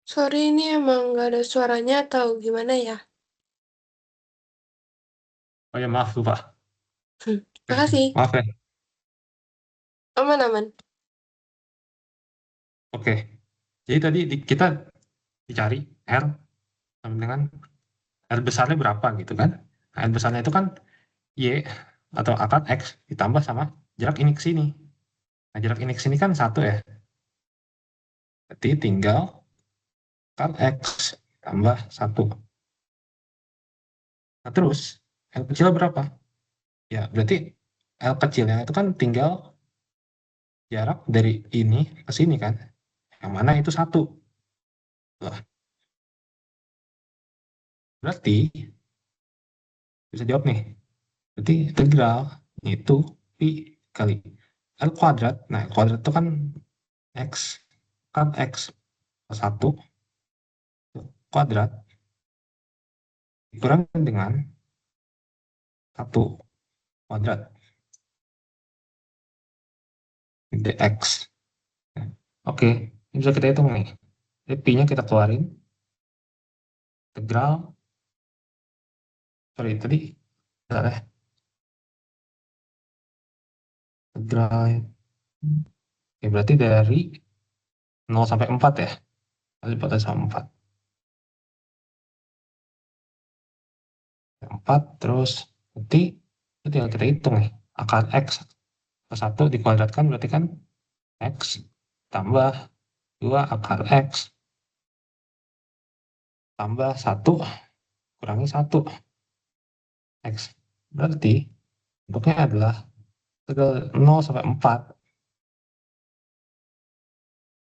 C: Sorry, ini emang nggak ada suaranya atau gimana ya?
A: Oh ya, maaf lupa.
C: Makasih.
A: Maaf ya.
C: Aman-aman.
A: Oke. Jadi tadi kita dicari R sama dengan R besarnya berapa gitu kan. Nah, R besarnya itu kan Y atau akar X ditambah sama jarak ini ke sini. Nah, jarak ini ke sini kan 1 ya. Berarti tinggal akar X tambah 1. Nah, terus L kecil berapa? Ya, berarti L kecilnya itu kan tinggal jarak dari ini ke sini kan. Yang mana itu 1. Lah, berarti bisa jawab nih. Berarti integral itu pi kali L kuadrat. Nah, L kuadrat itu kan X. Kan X 1 kuadrat dikurangkan dengan 1 kuadrat dx. Oke, ini bisa kita hitung nih. Jadi pi-nya kita keluarin. Integral, sorry tadi, bentar ya. Integral, ya berarti dari 0 sampai 4 ya. Kali 4 sama 4. 4 terus berarti itu tinggal kita hitung nih. Akar X ke 1 dikuadratkan berarti kan X tambah 2 akar X tambah 1 kurangi 1 X. Berarti bentuknya adalah integral 0 sampai 4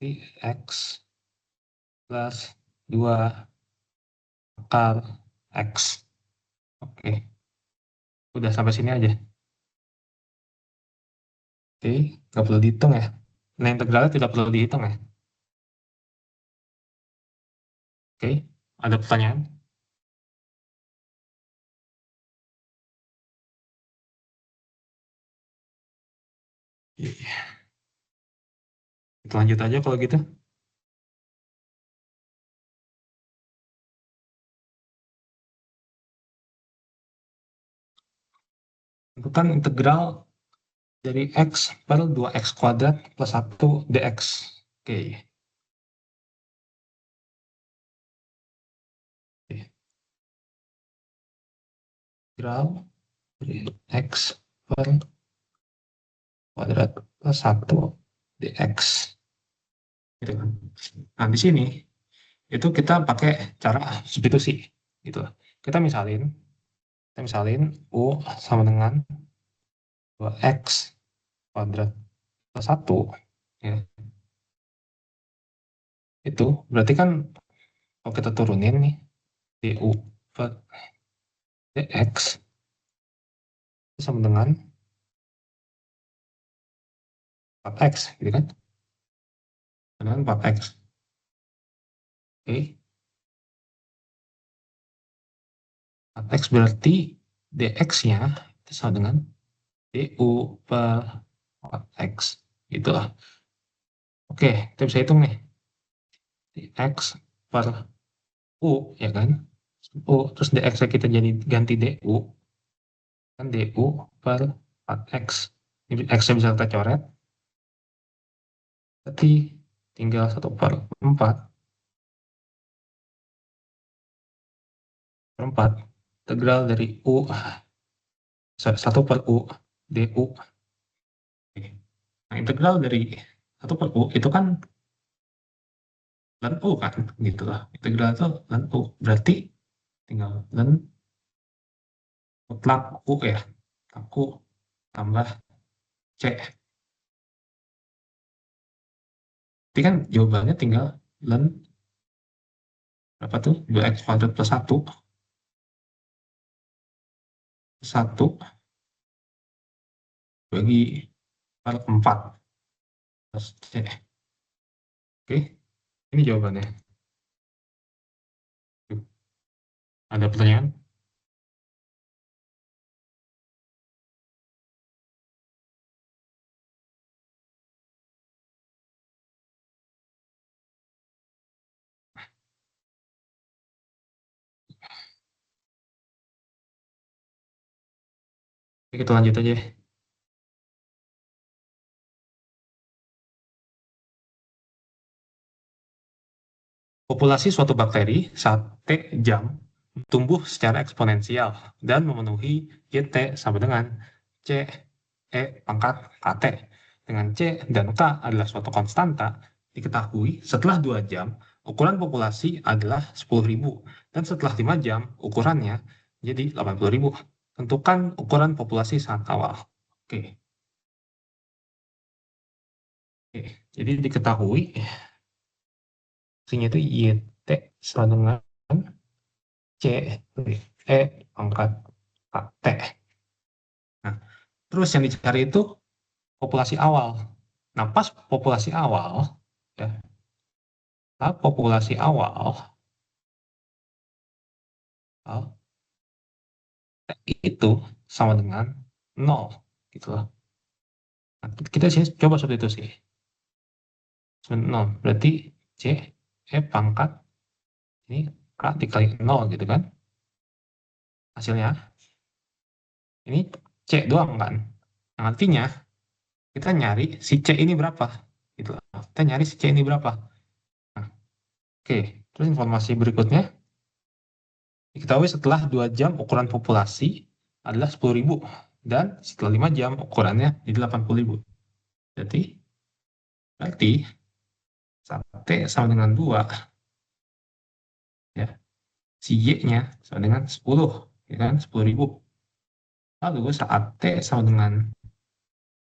A: di X plus 2 akar X. Oke, udah sampai sini aja. Oke, nggak perlu dihitung ya. Nah, integralnya tidak perlu dihitung ya. Oke, ada pertanyaan? Iya, kita lanjut aja kalau gitu. Tentukan integral dari X per 2X kuadrat plus 1 dx. Oke. Oke. Integral dari X per kuadrat plus 1 dx. Gitu kan. Nah, di sini itu kita pakai cara substitusi gitu. Kita misalin U sama dengan 2x kuadrat plus 1 ya. Itu berarti kan kalau kita turunin nih du per dx itu sama dengan 4x gitu kan. Dengan 4x. Oke. 4x berarti dx-nya itu sama dengan du per 4x. Itulah. Oke, kita bisa hitung nih. Dx per u, ya kan? U, terus dx-nya kita jadi ganti du. Kan du per 4x. Ini x-nya bisa kita coret. Berarti tinggal 1 per 4. Per 4. Integral dari u. 1 per u. Du. Nah, integral dari 1 per u itu kan ln u kan, gitu lah. Integral itu ln u. Berarti tinggal ln mutlak u ya. Aku tambah c. Berarti kan jawabannya tinggal ln berapa tuh? 2x kuadrat plus 1. 1 bagi per 4 plus c. Oke, ini jawabannya. Ada pertanyaan? Kita lanjut aja. Populasi suatu bakteri saat T jam tumbuh secara eksponensial dan memenuhi YT sama dengan C E pangkat KT. Dengan C dan K adalah suatu konstanta, diketahui setelah 2 jam ukuran populasi adalah 10.000 dan setelah 5 jam ukurannya jadi 80.000. Tentukan ukuran populasi saat awal. Oke. Oke. Jadi diketahui fungsinya itu YT sama dengan C E pangkat KT. Nah, terus yang dicari itu populasi awal. Nah, pas populasi awal, ya, populasi awal, itu sama dengan 0, gitu loh. Nah, kita sini coba seperti itu sih. 0, berarti C E pangkat ini K dikali 0 gitu kan. Hasilnya ini C doang kan. Nah, artinya kita nyari si C ini berapa, gitu loh. Kita nyari si C ini berapa. Nah, oke, terus informasi berikutnya, diketahui setelah 2 jam ukuran populasi adalah 10.000 dan setelah 5 jam ukurannya jadi 80.000. Berarti saat T sama dengan 2, ya, si Y-nya sama dengan 10, ya kan, 10.000. Lalu saat T sama dengan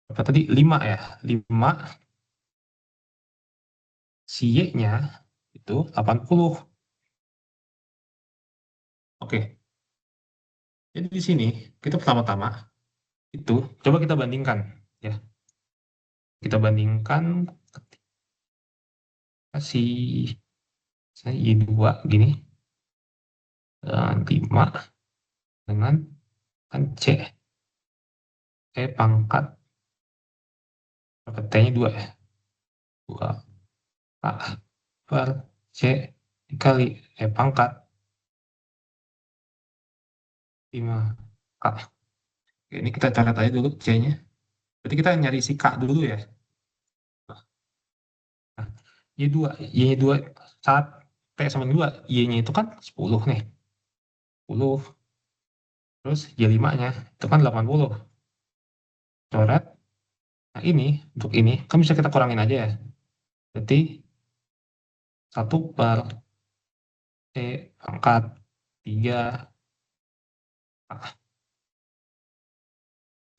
A: apa tadi, 5 ya, 5, si Y-nya itu 80. Oke, jadi di sini kita pertama-tama itu coba kita bandingkan, ya. Kita bandingkan si Y2 gini, 5 dengan kan C pangkat T-nya 2 ya, 2 K per C dikali pangkat 5 K. Oke, ini kita catat aja dulu C-nya. Berarti kita nyari si K dulu ya. Nah, Y2 saat T sama 2, Y-nya itu kan 10 nih. 10. Terus Y5-nya itu kan 80. Coret. Nah, ini, untuk ini, kan bisa kita kurangin aja ya. Berarti 1 per T pangkat 3.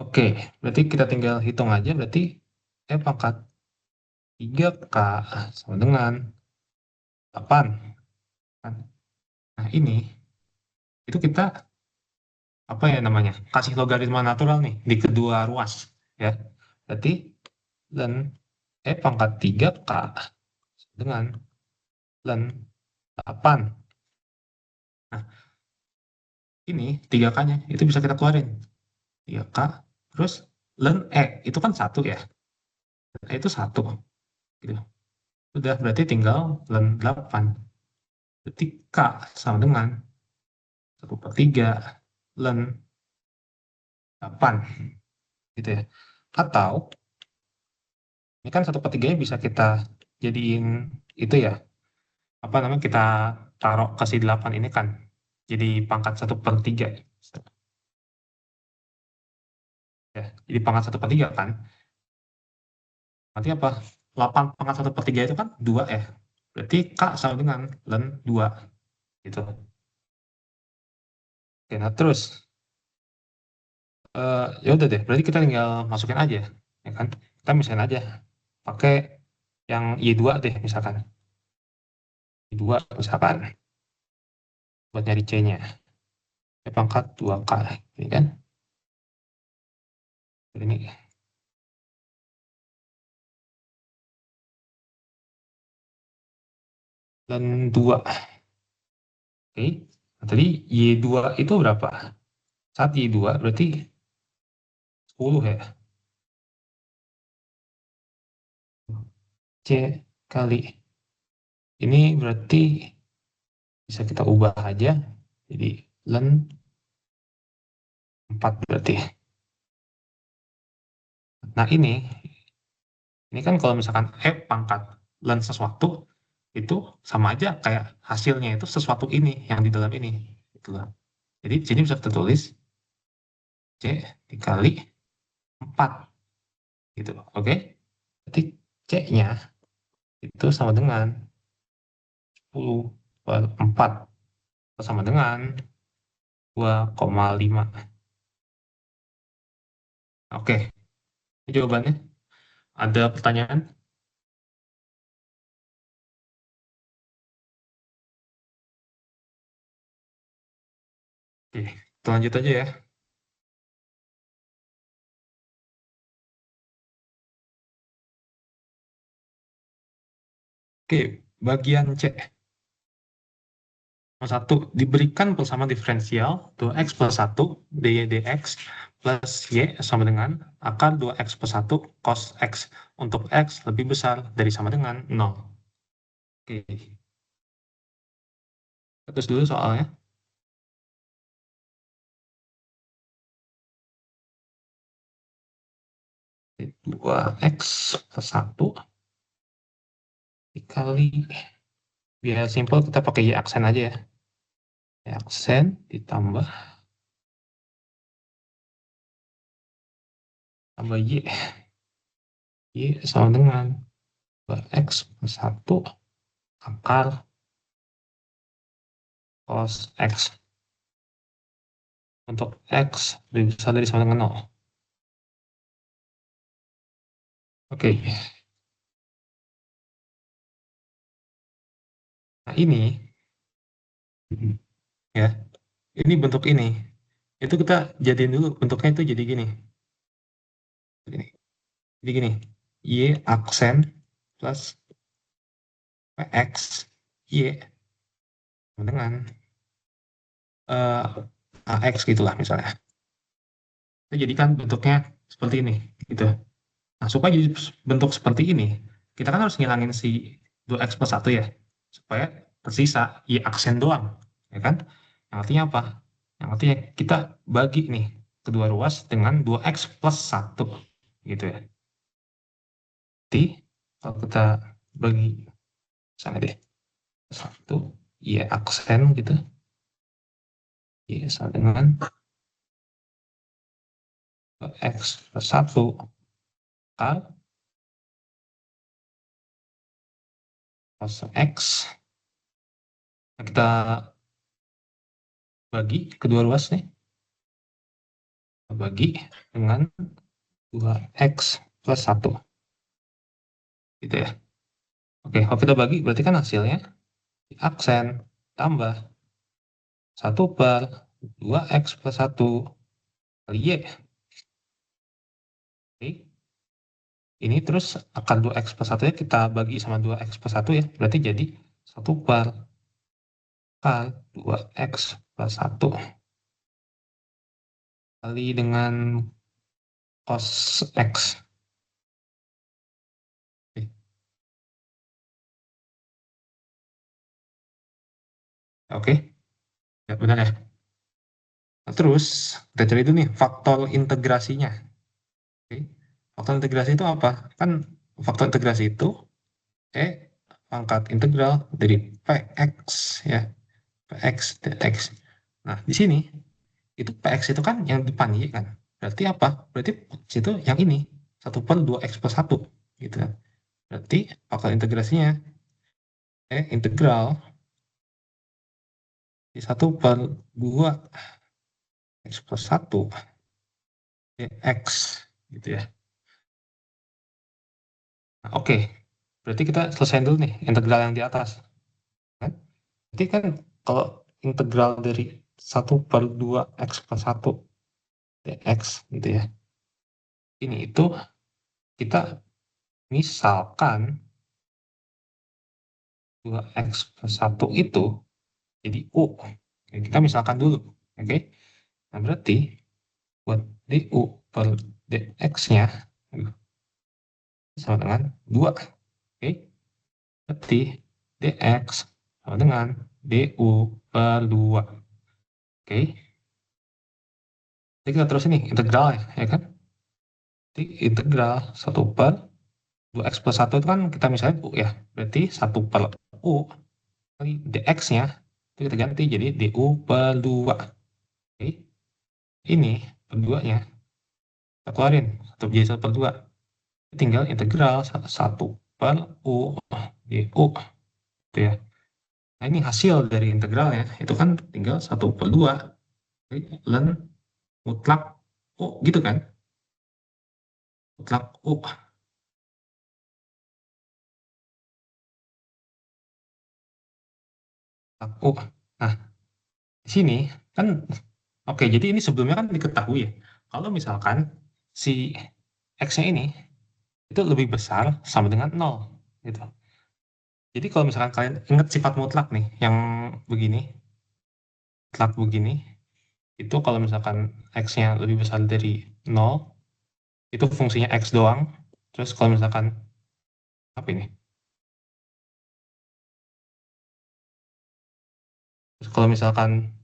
A: Oke, berarti kita tinggal hitung aja. Berarti pangkat 3K sama dengan 8. Kan? Nah, ini, itu kita, apa ya namanya, kasih logaritma natural nih, di kedua ruas. Ya. Berarti, dan pangkat 3K dengan ln 8. Nah, ini 3K-nya, itu bisa kita keluarin. 3K, terus ln itu kan 1 ya. Itu 1. Gitu. Udah, berarti tinggal ln 8. Berarti K sama dengan 1 per 3 ln 8. Gitu ya. Atau, ini kan 1 per 3-nya bisa kita jadiin itu ya. Apa namanya, kita taruh ke si 8 ini kan. Jadi pangkat 1 per 3. Ya, jadi pangkat 1 per 3 kan. Nanti apa? 8 pangkat 1 per 3 itu kan 2 ya. Berarti K sama dengan ln 2. Gitu. Oke, nah terus. Ya udah deh, berarti kita tinggal masukin aja. Ya kan? Kita misalnya aja. Pakai yang Y2 deh misalkan. Y2 misalkan. Buat nyari C-nya. Pangkat 2K. Ini kan. Ini. Dan 2. Oke. Nah, tadi Y2 itu berapa? Saat Y2 berarti 10 ya. C kali. Ini berarti bisa kita ubah aja. Jadi ln 4 berarti. Nah, ini kan kalau misalkan pangkat lan sesuatu, itu sama aja kayak hasilnya itu sesuatu ini, yang di dalam ini. Gitu lah. Jadi di sini bisa tertulis C dikali 4. Gitu. Oke? Jadi C-nya itu sama dengan 10/4. Sama dengan 2,5. Oke, ini jawabannya. Ada pertanyaan? Oke, kita lanjut aja ya. Oke, bagian C. Nomor 1, diberikan persamaan diferensial 2x plus 1 dy dx plus y sama dengan akar 2x plus 1 cos x untuk x lebih besar dari sama dengan 0. Oke, terus dulu soalnya. 2x plus 1 dikali, biar simpel kita pakai y aksen aja ya. Y aksen ditambah y. Y sama dengan 2x plus 1 akar cos x untuk x lebih besar dari sama dengan 0. Oke, nah ini ya, ini bentuk ini. Itu kita jadiin dulu bentuknya itu jadi gini. Jadi gini, y aksen plus x y sama dengan ax gitulah misalnya. Kita jadikan bentuknya seperti ini gitu. Nah, supaya jadi bentuk seperti ini, kita kan harus ngilangin si 2x plus 1 ya, supaya tersisa y aksen doang, ya kan? Yang artinya apa? Yang artinya kita bagi nih kedua ruas dengan 2x plus 1, gitu ya. Jadi, kalau kita bagi, misalnya deh, 1, y aksen gitu, y sama dengan 2x plus 1 kali cos x. Nah, kita bagi kedua ruas nih, kita bagi dengan 2x plus 1. Gitu ya. Oke, kalau kita bagi berarti kan hasilnya aksen tambah 1/2x plus 1 kali y. Oke. Ini terus akar 2x plus 1 nya kita bagi sama 2x plus 1 ya. Berarti jadi 1/2 kali 2x plus 1 kali dengan cos x. Oke. Oke. Ya, benar ya. Nah, terus kita cari itu nih faktor integrasinya. Oke. Faktor integrasi itu apa? Kan faktor integrasi itu pangkat integral dari px ya, px dx. Nah, di sini itu px itu kan yang depan y kan. Berarti apa? Berarti px itu yang ini 1/2x plus 1 gitu kan. Berarti faktor integrasinya integral di 1/2 x plus 1 dx gitu ya. Nah, oke. Berarti kita selesai dulu nih integral yang di atas. Kan? Berarti kan kalau integral dari 1/2 x plus 1 dx gitu ya. Ini itu kita misalkan 2x plus 1 itu jadi U. Oke, kita misalkan dulu. Oke. Nah, berarti buat du per dx-nya sama dengan 2. Oke. Berarti dx sama dengan du per 2. Oke. Jadi kita terus ini integral ya kan? Jadi integral 1/2x plus 1 itu kan kita misalnya U ya. Berarti 1/U kali dx-nya itu kita ganti jadi du/2. Oke. Ini per 2-nya kita keluarin 1/2. Tinggal integral 1/U du gitu ya. Nah, ini hasil dari integralnya itu kan tinggal 1/2 ln mutlak U gitu kan. Mutlak U. Mutlak U. Nah, di sini kan oke, jadi ini sebelumnya kan diketahui ya. Kalau misalkan si X-nya ini itu lebih besar sama dengan 0 gitu. Jadi kalau misalkan kalian ingat sifat mutlak nih yang begini, mutlak begini, itu kalau misalkan X-nya lebih besar dari 0, itu fungsinya X doang. Terus kalau misalkan apa ini? Terus kalau misalkan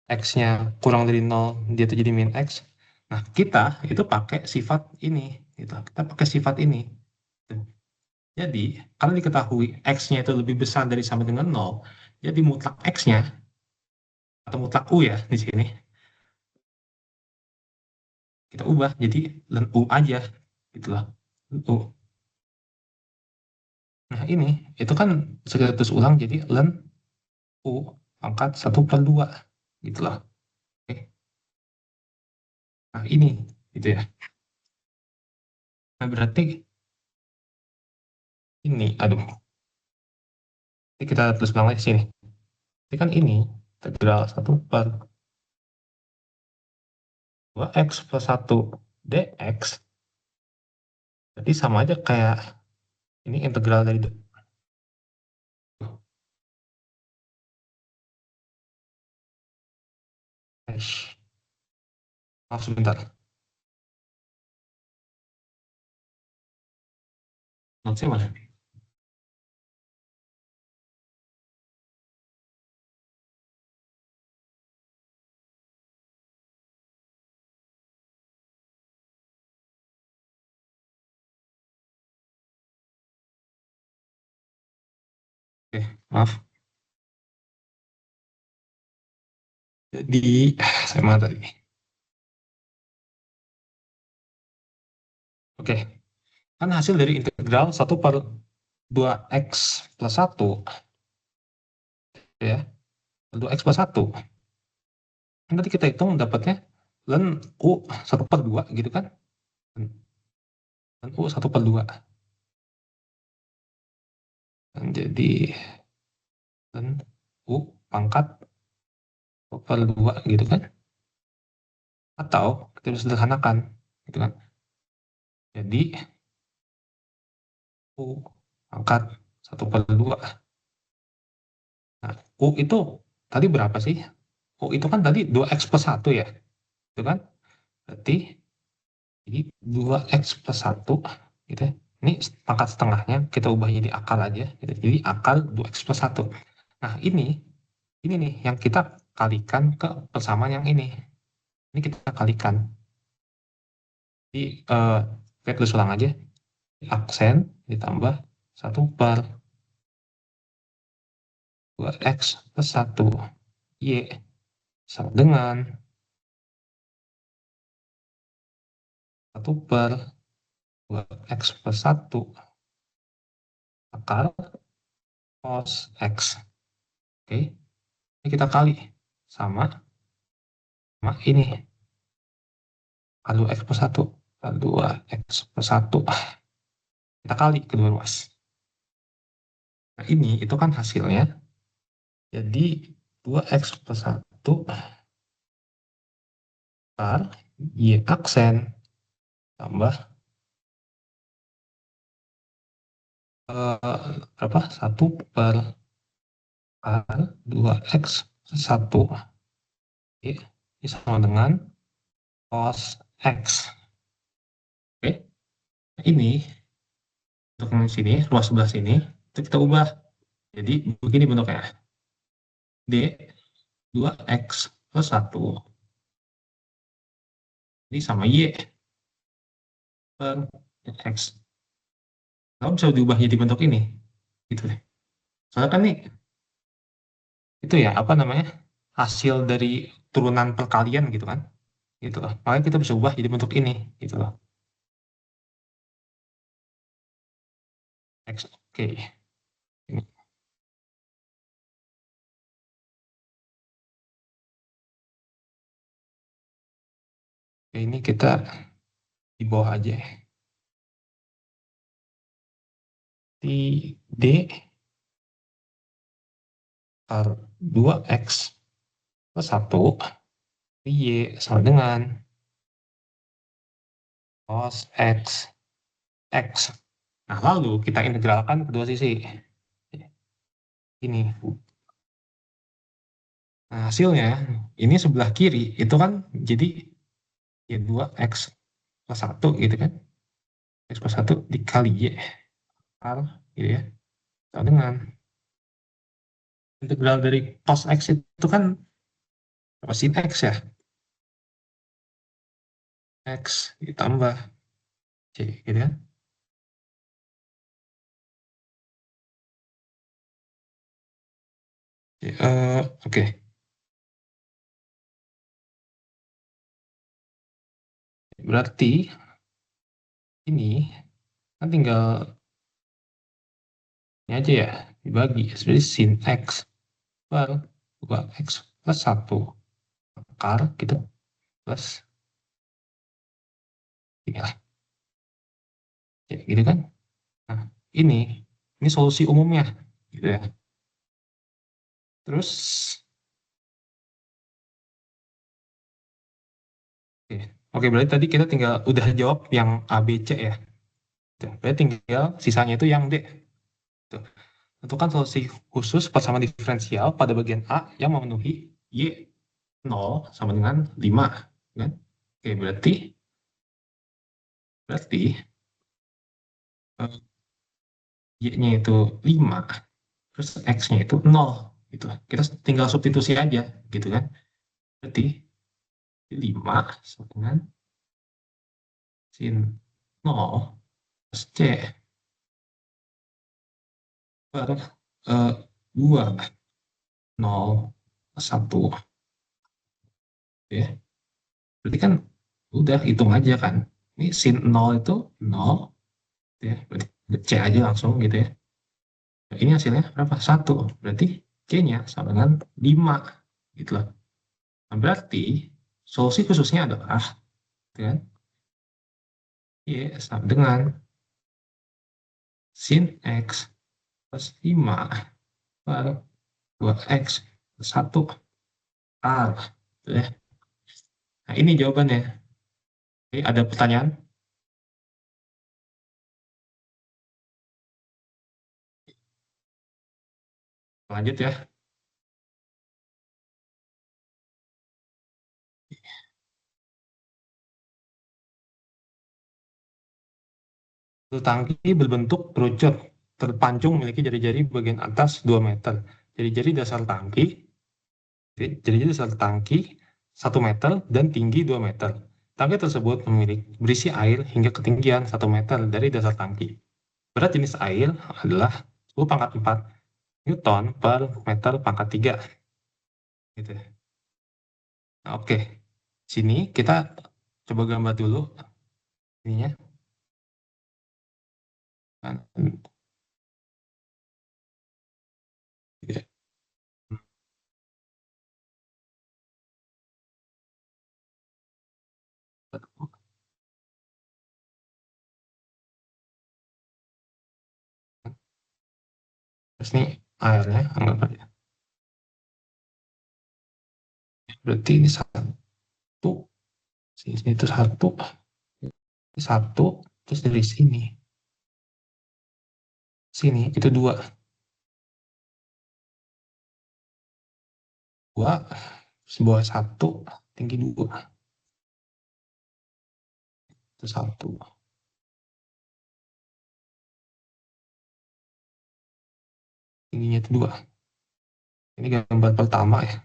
A: X-nya kurang dari 0, dia itu jadi min X. Nah, kita itu pakai sifat ini. Gitu. Kita pakai sifat ini. Jadi, kalau diketahui X-nya itu lebih besar dari sama dengan 0, jadi mutlak X-nya, atau mutlak U ya di sini, kita ubah jadi ln U aja. Gitu lah. U. Nah, ini, itu kan segala terus ulang jadi ln U pangkat 1/2. Gitu lah. Oke. Nah, ini. Gitu ya. Nah, berarti ini, aduh. Ini kita terus ulang lagi sini. Jadi kan ini integral 1/2x plus 1 dx. Jadi sama aja kayak ini integral dari maaf sebentar. Notes-nya mana? Oke, maaf. Jadi, saya mana tadi? Oke, kan hasil dari integral 1/2x plus 1, ya, 2x plus 1. Kan tadi kita hitung dapatnya ln U 1/2 gitu kan? Ln U 1/2. Dan jadi ln U pangkat 1/2 gitu kan? Atau kita bisa sederhanakan gitu kan? Jadi U pangkat 1/2. Nah, U itu tadi berapa sih? U itu kan tadi 2x plus 1 ya. Itu kan? Berarti jadi 2x plus 1 gitu ya. Ini pangkat setengahnya kita ubah jadi akal aja gitu. Jadi akal 2x plus 1. Nah, ini nih yang kita kalikan ke persamaan yang ini. Ini kita kalikan. Jadi kita tulis ulang aja. Aksen ditambah 1/2x plus 1 Y sama dengan 1/2x plus 1 akar cos X. Oke, ini kita kali sama ini. Akar 2x plus 1. Akar 2x plus 1. Kita kali kedua ruas. Nah, ini itu kan hasilnya. Jadi 2x plus 1 akar Y aksen tambah berapa? 1/2x plus 1 ini sama dengan cos X. Oke, ini untuk yang sini, ruas sebelah sini, itu kita ubah. Jadi begini bentuknya. D 2x plus 1 ini sama Y. per X. Kalau bisa diubah jadi bentuk ini. Gitu deh. Soalnya kan nih, itu ya, apa namanya, hasil dari turunan perkalian gitu kan. Gitu loh. Makanya kita bisa ubah jadi bentuk ini. Gitu loh. X, oke. Ini. Ini kita di bawah aja. Di D per 2X plus 1 Y sama dengan cos X X. Nah, lalu kita integralkan kedua sisi. Ini. Nah, hasilnya, ini sebelah kiri, itu kan jadi ya 2X plus 1 gitu kan. X plus 1 dikali Y. Par, gitu ya. Sama dengan integral dari cos X itu kan apa, sin X ya. X ditambah C, gitu kan. Oke. Berarti ini kan tinggal ini aja ya, dibagi. Jadi sin X per 2X plus 1 akar gitu plus ini lah. Ya, gitu kan. Nah, ini ini solusi umumnya gitu ya. Terus oke, oke, berarti tadi kita tinggal udah jawab yang A, B, C ya. Tuh, berarti tinggal sisanya itu yang D. Tuh. Tentukan solusi khusus persamaan diferensial pada bagian A yang memenuhi Y 0 sama dengan 5. Kan? Oke, berarti eh, Y-nya itu 5, terus X-nya itu 0. Gitu. Kita tinggal substitusi aja, gitu kan. Berarti 5 sama dengan sin 0 plus C per 2, 0, 1. Ya. Berarti kan udah hitung aja kan. Ini sin 0 itu 0. Ya. Berarti C aja langsung gitu ya. Nah, ini hasilnya berapa? 1. Berarti C-nya sama dengan 5. Gitu loh. Nah, berarti solusi khususnya adalah gitu kan, Y sama dengan sin X plus 5 per 2X plus 1 R. Gitu ya. Nah, ini jawabannya. Oke, ada pertanyaan? Lanjut ya. Satu tangki berbentuk kerucut, terpancung memiliki jari-jari bagian atas 2 meter. Jari-jari dasar tangki, jari-jari dasar tangki 1 meter dan tinggi 2 meter. Tangki tersebut berisi air hingga ketinggian 1 meter dari dasar tangki. Berat jenis air adalah 10⁴ Newton per meter pangkat 3. Gitu. Nah, oke, sini kita coba gambar dulu ininya. Nah, ya. Terus ini airnya, anggap aja. Berarti ini 1, sini itu 1, ini 1, terus dari sini itu 2, 2, sebuah 1, tinggi 2, itu 1, tingginya itu 2. Ini gambar pertama ya.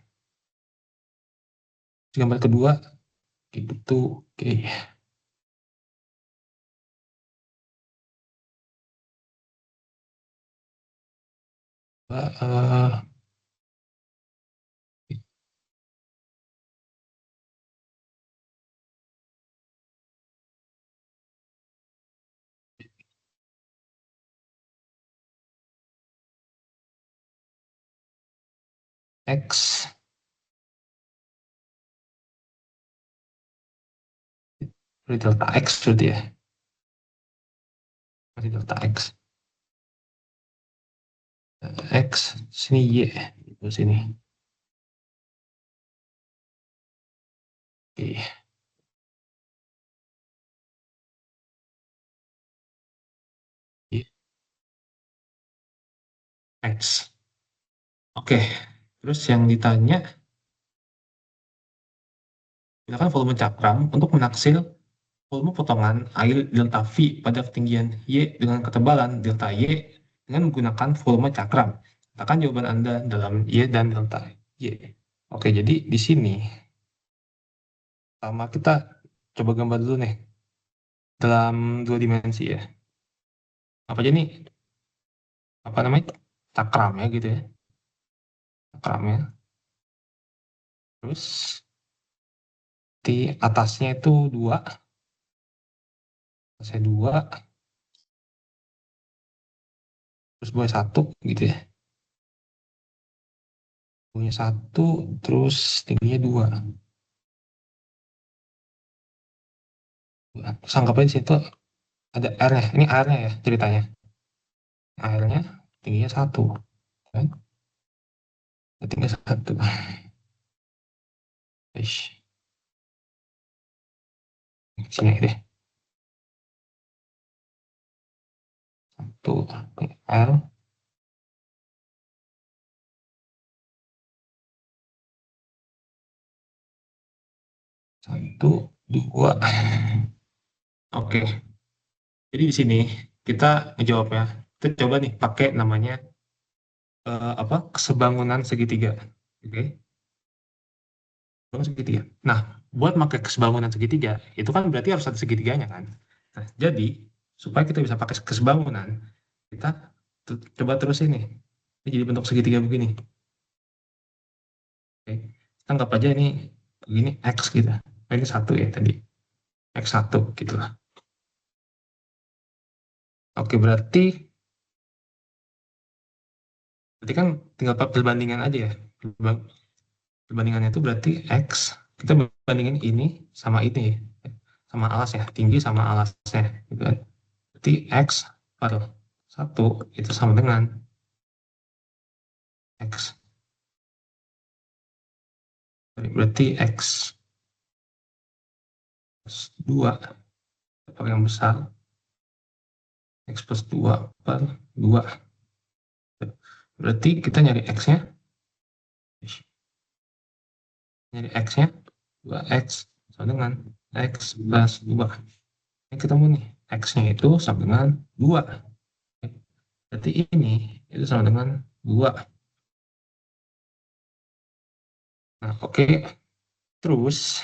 A: Gambar kedua, gitu, oke. eh, X berarti delta X berarti ya, masih delta X. X sini Y di sini. Oke. Y, X. Oke. Terus yang ditanya, gunakan volume cakram untuk menaksir volume potongan air delta V pada ketinggian Y dengan ketebalan delta Y dengan menggunakan volume cakram. Katakan jawaban Anda dalam Y dan delta Y. Oke, jadi di sini sama kita coba gambar dulu nih dalam dua dimensi ya. Apa aja nih? Apa namanya? Cakram ya gitu ya. Cakramnya. Terus di atasnya itu dua, atasnya dua, terus bawah satu gitu ya. Bawahnya satu, terus tingginya dua. Terus anggap aja di situ ada R-nya. Ini R-nya ya ceritanya. Airnya tingginya satu, kan? Tingginya satu. Ish. Sini deh. Satu, R, satu, dua. Oke. Jadi di sini kita ngejawabnya. Kita coba nih pakai namanya apa? Kesebangunan segitiga. Oke. Kesebangunan segitiga. Nah, buat pakai kesebangunan segitiga, itu kan berarti harus ada segitiganya kan. Nah, jadi supaya kita bisa pakai kesebangunan, kita coba terus ini. Ini jadi bentuk segitiga begini. Oke. Kita anggap aja ini begini X gitu. Nah, ini satu ya tadi. X1 gitu lah. Oke, berarti kan tinggal perbandingan aja ya. Perbandingannya itu berarti X, kita bandingin ini sama ini ya. Sama alas ya, tinggi sama alasnya gitu kan. Berarti X per 1 itu sama dengan X. Berarti X plus 2 pakai yang besar. X plus 2 per 2. Berarti kita nyari X-nya. Nyari X-nya 2X sama dengan X plus 2. Ini ketemu nih. X-nya itu sama dengan 2. Berarti ini itu sama dengan 2. Nah, oke. Terus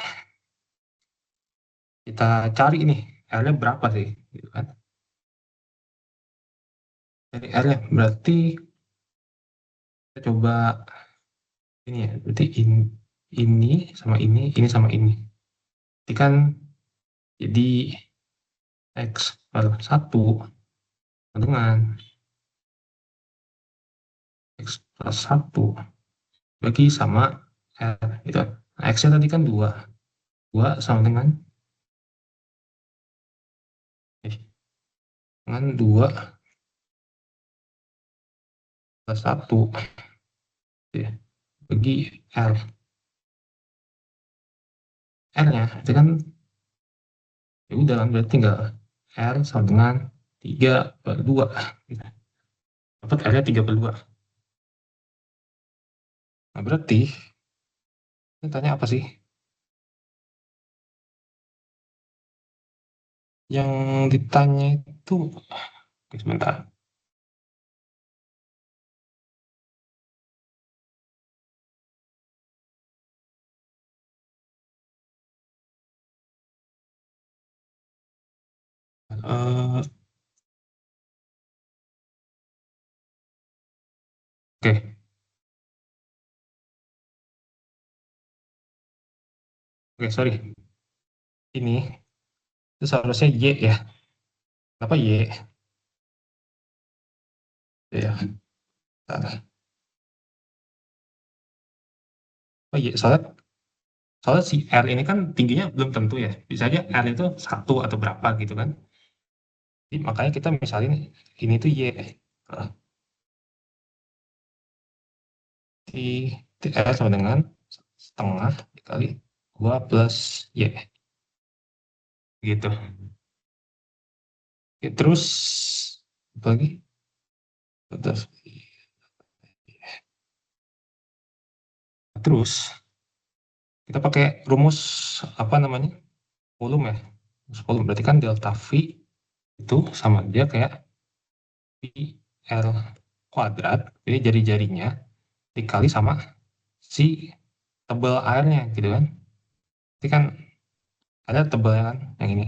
A: kita cari nih R-nya berapa sih, gitu kan? Dari R-nya berarti kita coba ini ya, berarti ini sama ini sama ini. Jadi kan jadi X per 1 dengan X plus 1 bagi sama R gitu kan. Nah, X-nya tadi kan 2. 2 sama dengan 2 plus 1 ya, bagi R. R-nya itu kan ya udah kan berarti tinggal R sama dengan 3 per 2. Dapat R-nya 3 per 2. Nah, berarti ini tanya apa sih? Yang ditanya itu, oke, sebentar. Eh, Oke. Oke, sorry. Ini itu seharusnya Y ya. Kenapa Y? Ya. Bentar. Oh Y, soalnya si R ini kan tingginya belum tentu ya. Bisa aja R itu 1 atau berapa gitu kan. Jadi, makanya kita misalin ini tuh Y. Nah, R sama dengan setengah dikali 2 plus Y. Gitu. Oke, terus apa lagi? Terus kita pakai rumus apa namanya? Volume ya. Rumus volume berarti kan delta V itu sama dia kayak VL kuadrat, jadi jari-jarinya dikali sama si tebal airnya gitu kan. Ini kan ada tebalnya kan yang ini.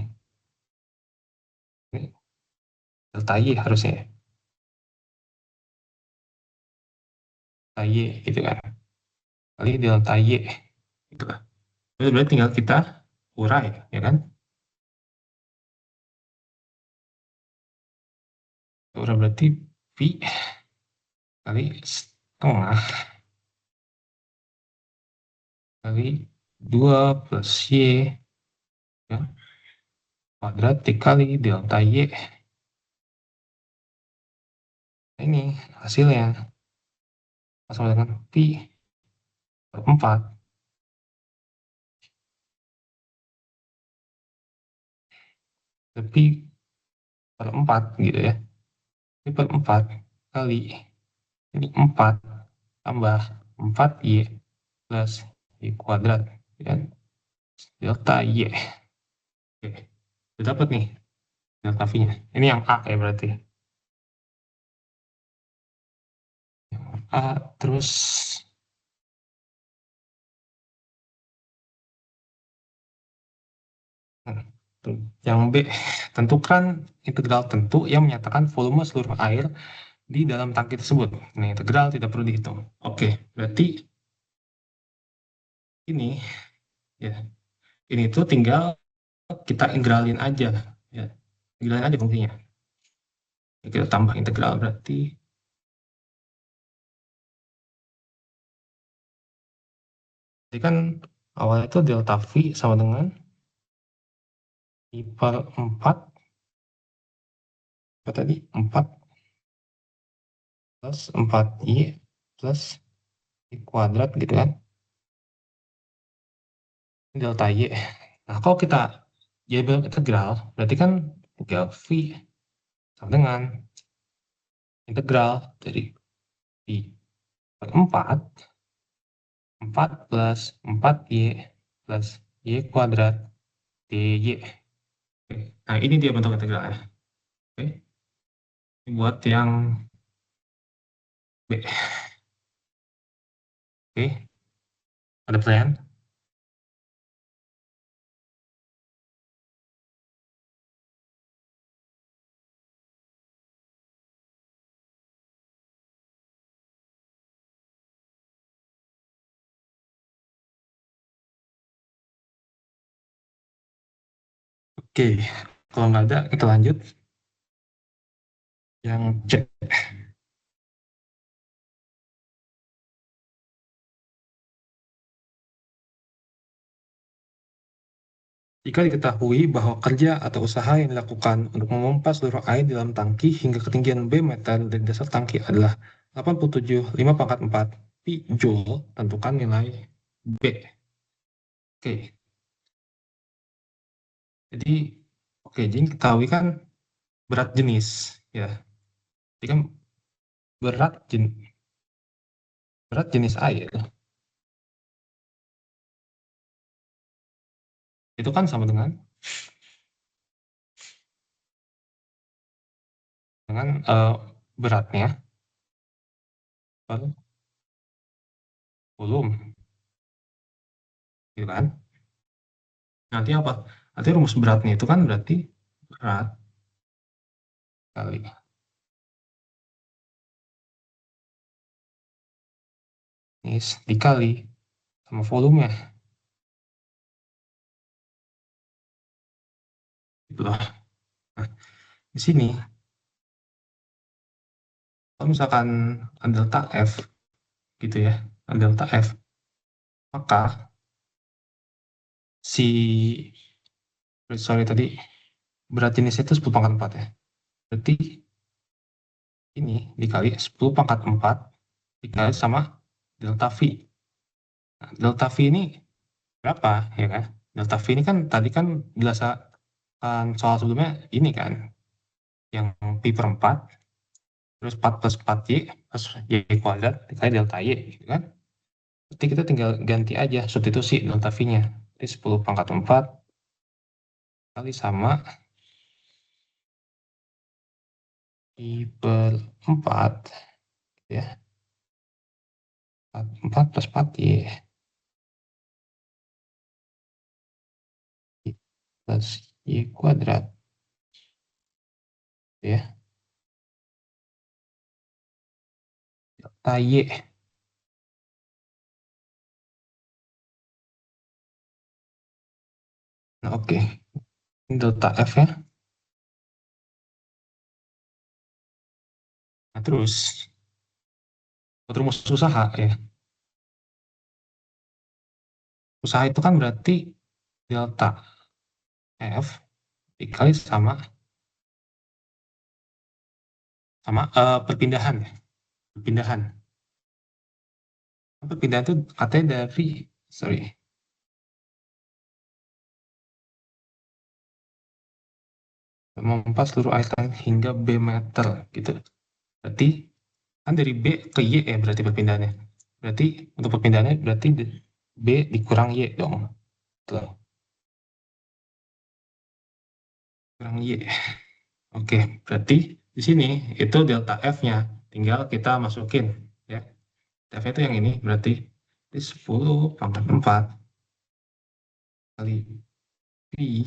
A: Ini delta Y harusnya ya. Delta Y gitu kan. Kali delta Y gitu lah. Terus berarti tinggal kita urai ya kan. Urai berarti V kali setengah kali 2 plus Y ya, kuadrat dikali delta Y. Ini hasilnya sama dengan V per 4. Tapi per 4 gitu ya. Ini per 4 kali ini 4 tambah 4Y plus Y kuadrat ya. Delta Y. Oke, udah dapat nih delta V-nya. Ini yang A ya berarti. A terus yang B, tentukan integral tentu yang menyatakan volume seluruh air di dalam tangki tersebut. Nah, integral tidak perlu dihitung. Oke, berarti ini ya, ini tuh tinggal kita integralin aja ya. Integralin aja fungsinya. Kita tambah integral berarti jadi kan awalnya itu delta V sama dengan I per 4 apa tadi? 4 plus 4Y plus I kuadrat gitu kan. Ini delta Y. Nah, kalau kita jadi integral, berarti kan integral V sama dengan integral dari V per 4 plus 4Y plus Y kuadrat DY. Oke. Nah, ini dia bentuk integralnya. Oke. Ini buat yang B. Oke. Ada pertanyaan? Oke. Kalau nggak ada, kita lanjut. Yang C. Jika diketahui bahwa kerja atau usaha yang dilakukan untuk memompa seluruh air di dalam tangki hingga ketinggian B meter dari dasar tangki adalah 87,5 × 4 pi joule, tentukan nilai B. Oke. Jadi, jadi ketahui kan berat jenis ya. Jadi kan berat jenis air itu kan sama dengan beratnya per volume, gitu kan? Nanti apa? Nanti rumus beratnya itu kan berarti berat kali ini dikali sama volume. Gitu loh. Nah, di sini kalau misalkan delta F gitu ya, delta F, maka si sorry tadi berat jenisnya itu 10 pangkat 4 ya. Berarti ini dikali 10 pangkat 4 dikali sama delta V. Nah, delta V ini berapa ya kan? Delta V ini kan tadi kan berdasarkan soal sebelumnya ini kan yang pi per 4 terus 4 plus 4y plus y kuadrat dikali delta y gitu kan. Berarti kita tinggal ganti aja substitusi delta V-nya. Jadi 10 pangkat 4 kali sama pi per 4 ya. 4 plus 4y plus y kuadrat ya. Delta y. Nah, oke. Ini delta F ya. Nah, terus rumus usaha ya. Usaha itu kan berarti delta F dikali sama perpindahan ya. Perpindahan. Perpindahan itu katanya dari memompa seluruh air tanah hingga B meter gitu. Berarti kan dari B ke Y ya berarti perpindahannya. Berarti untuk perpindahannya berarti B dikurang Y dong. Tuh. Kurang Y. Oke, berarti di sini itu delta F-nya. Tinggal kita masukin ya. Delta F itu yang ini berarti 10 pangkat 4 kali pi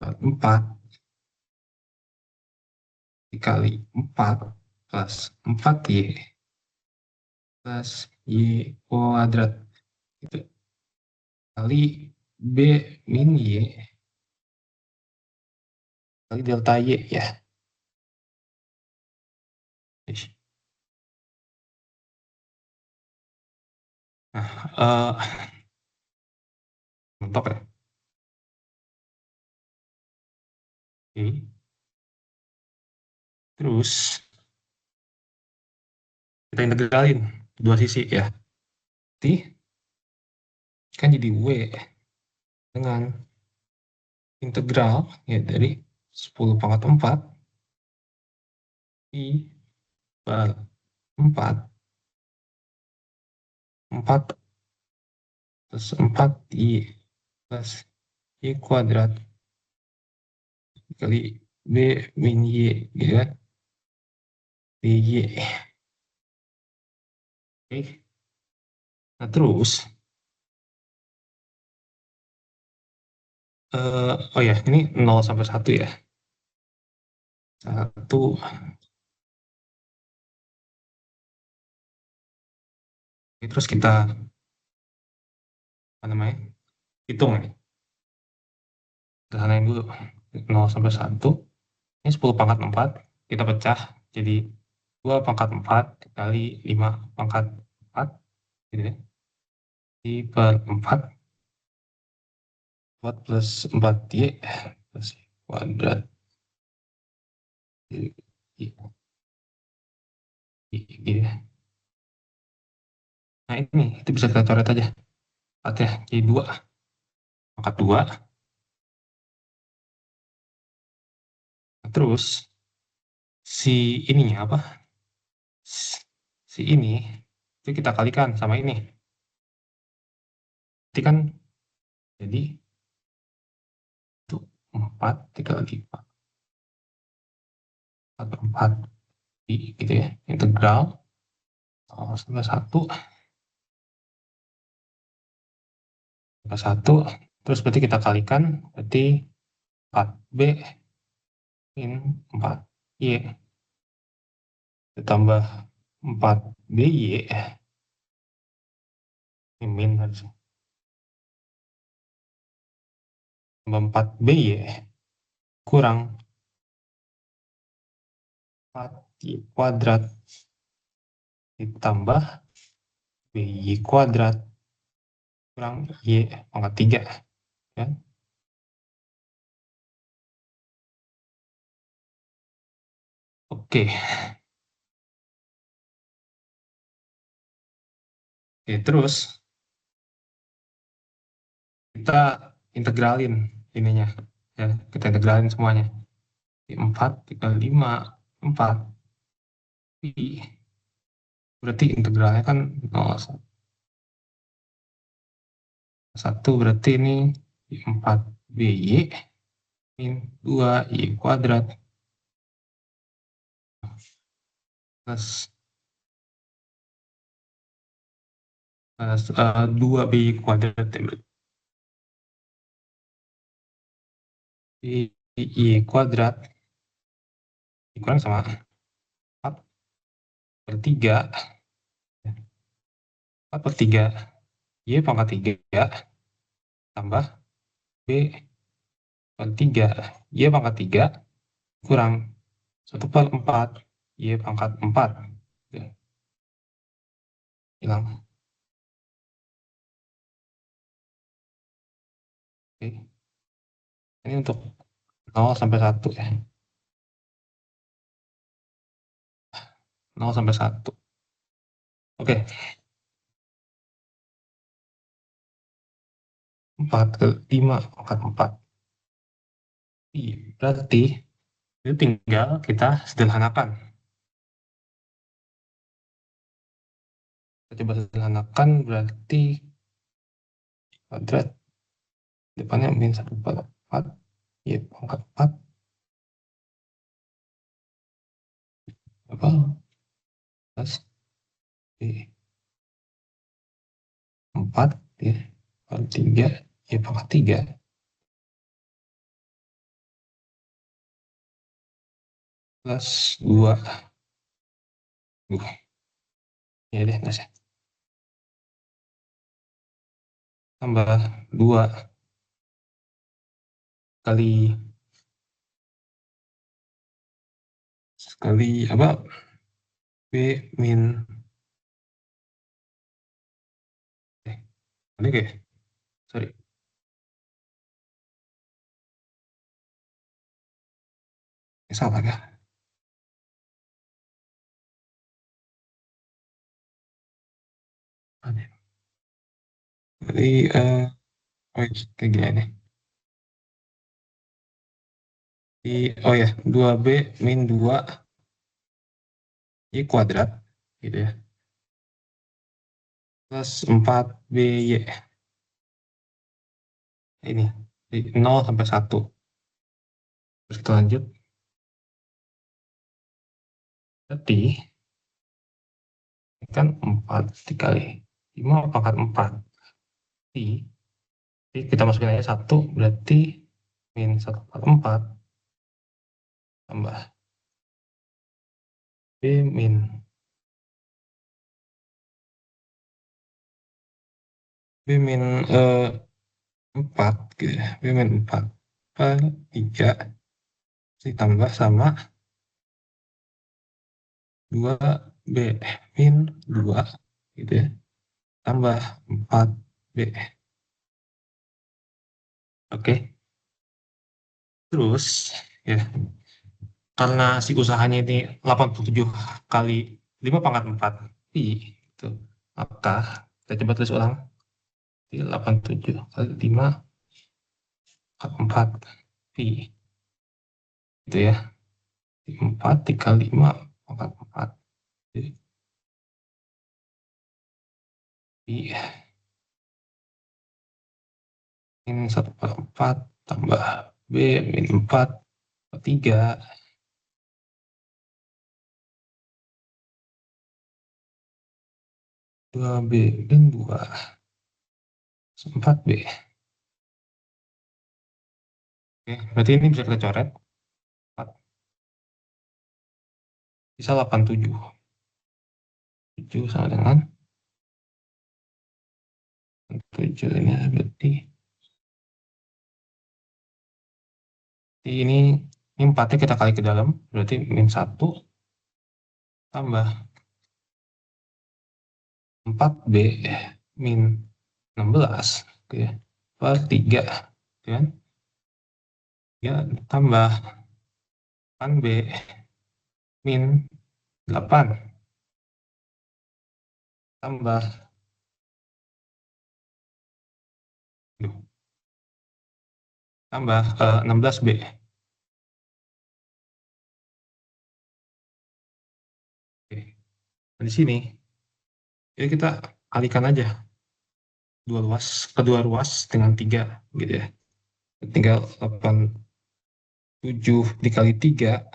A: per 4 dikali 4 plus 4y plus y kuadrat itu kali b min y kali delta y ya. Nah, mentok ya. Oke. Terus kita integralin dua sisi ya. Berarti kan jadi W dengan integral ya dari 10 pangkat 4 pi per 4 plus 4y plus y kuadrat kali b min y gitu kan dy. Oke. Nah terus oh ya ini 0 sampai 1 ya. 1. Terus kita apa namanya? Hitung ya. Sederhanain dulu. 0 sampai 1. Ini 10 pangkat 4. Kita pecah jadi 2 pangkat 4 kali 5 pangkat 4 gitu ya. Di per 4 4 plus 4y plus kuadrat gitu ya. Nah ini itu bisa kita coret aja. 4 ya, jadi 2 pangkat 2. Nah, terus si ininya apa? Si ini itu kita kalikan sama ini. Berarti kan jadi itu 4 dikali 4 per 4 gitu ya. Integral sampai 1 sampai 1 terus berarti kita kalikan berarti 4b min 4y ditambah 4by Ini min harusnya. Tambah 4BY kurang 4Y kuadrat ditambah BY kuadrat kurang Y pangkat 3. Kan? Oke. Oke, terus kita integralin ininya. Ya, kita integralin semuanya. 4 dikali 5, 4. Berarti integralnya kan 1 berarti ini 4BY min 2Y kuadrat plus 2BY kuadrat ya, berarti Y kuadrat dikurang sama 4 per 3 4 per 3 Y pangkat 3 tambah B per 3 Y pangkat 3 kurang 1 per 4 Y pangkat 4 ya, hilang. Oke. Ini untuk 0 sampai 1 ya. 0 sampai 1. Oke. 4 ke 5 pangkat 4. Berarti itu tinggal kita sederhanakan. Kita coba sederhanakan berarti kuadrat depannya min 1 per 4 Y pangkat 4 apa plus Y 4 ya per 3 Y pangkat 3 plus 2 ya deh nasi tambah 2 kali apa B min ini kayak sorry salah ya jadi kayak gini nih oh ya 2B min 2 Y kuadrat gitu ya plus 4BY ini di 0 sampai 1 terus kita lanjut berarti kan 4 dikali 5 pangkat 4 kita masukin aja 1 berarti min 1 per 4 tambah B min 4 gitu ya. B min 4 per 3 ditambah sama 2B min 2 gitu ya tambah 4B. Oke. Terus ya karena si usahanya ini 87 kali 5 pangkat 4 pi gitu. Maka kita coba tulis ulang 87 kali 5 pangkat 4 pi gitu ya 4 dikali 5 pangkat 4 pi min 1 per 4 tambah B min 4 per 3 2B min 2 4B. Oke, berarti ini bisa kita coret 4 bisa 87 7 sama dengan 7 ini berarti ini 4-nya kita kali ke dalam, berarti min 1 tambah 4B min 16 ya, per 3 kan, ya tambah 8B min 8 tambah 16B. Oke. Nah, di sini jadi kita kalikan aja kedua ruas dengan 3 gitu ya. Tinggal 7 dikali 3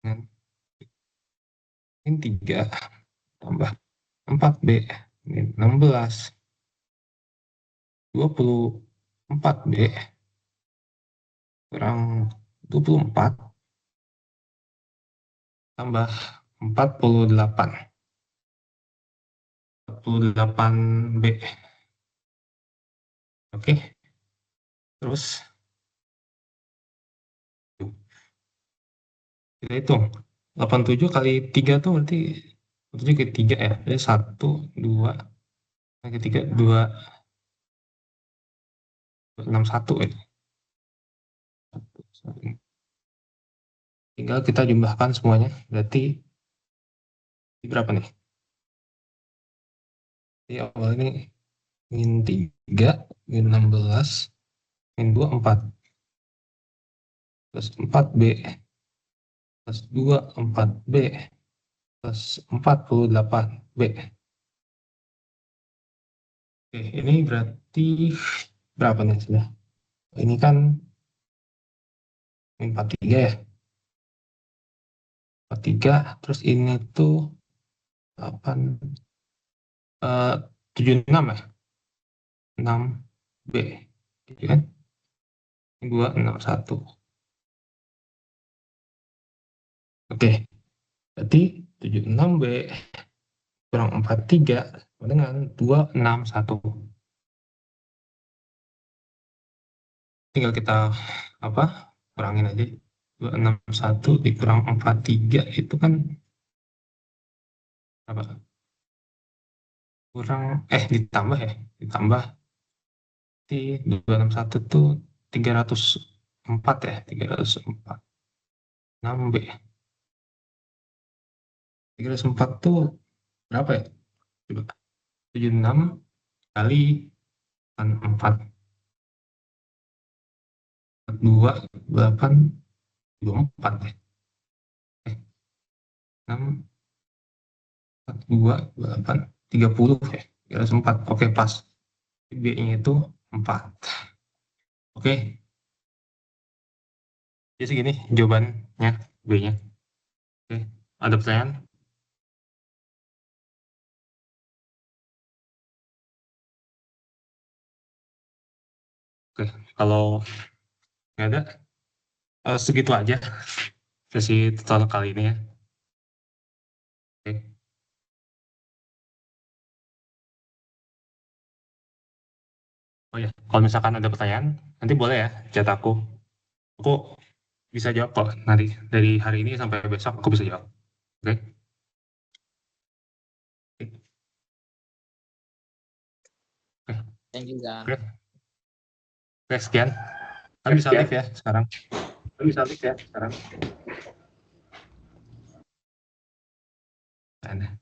A: kan, min 3 tambah 4B min 16 24B kurang 24 tambah 48B. Oke, terus kita hitung 87 kali 3 tuh berarti 87 kali 3 ya, jadi 1 2 kali 3 2 61 ya. Tinggal kita jumlahkan semuanya, berarti berapa nih? Di awal ini min 3 min 16 min 2 4 plus 4B plus 2 4B plus 48B. Oke, ini berarti berapa nih sudah? Ini kan min 43 ya. 43, terus ini tuh 8 76 ya. 6B. Gitu kan? 261. Oke. Berarti 76B kurang 43 dengan 261. Tinggal kita kurangin aja. 261 dikurang 43 itu kan apa? Ditambah ya. Ditambah di 261 tuh 304 ya. 304. 6B. 304 tuh berapa ya? Coba. 76 kali 4. 2, 8, 24 ya. 6, 2, 8, 30 ya. 304. Oke, pas. B-nya itu 4. Oke. Jadi segini jawabannya B-nya. Oke. Ada pertanyaan? Oke. Kalau nggak ada, segitu aja sesi tutorial kali ini ya. Oke. Oh ya, kalau misalkan ada pertanyaan, nanti boleh ya chat aku. Aku bisa jawab kok nanti dari hari ini sampai besok aku bisa jawab. Oke. Oke.
D: Thank you, Zan.
A: Oke. Oke, sekian. Kalian bisa live ya sekarang. Ada.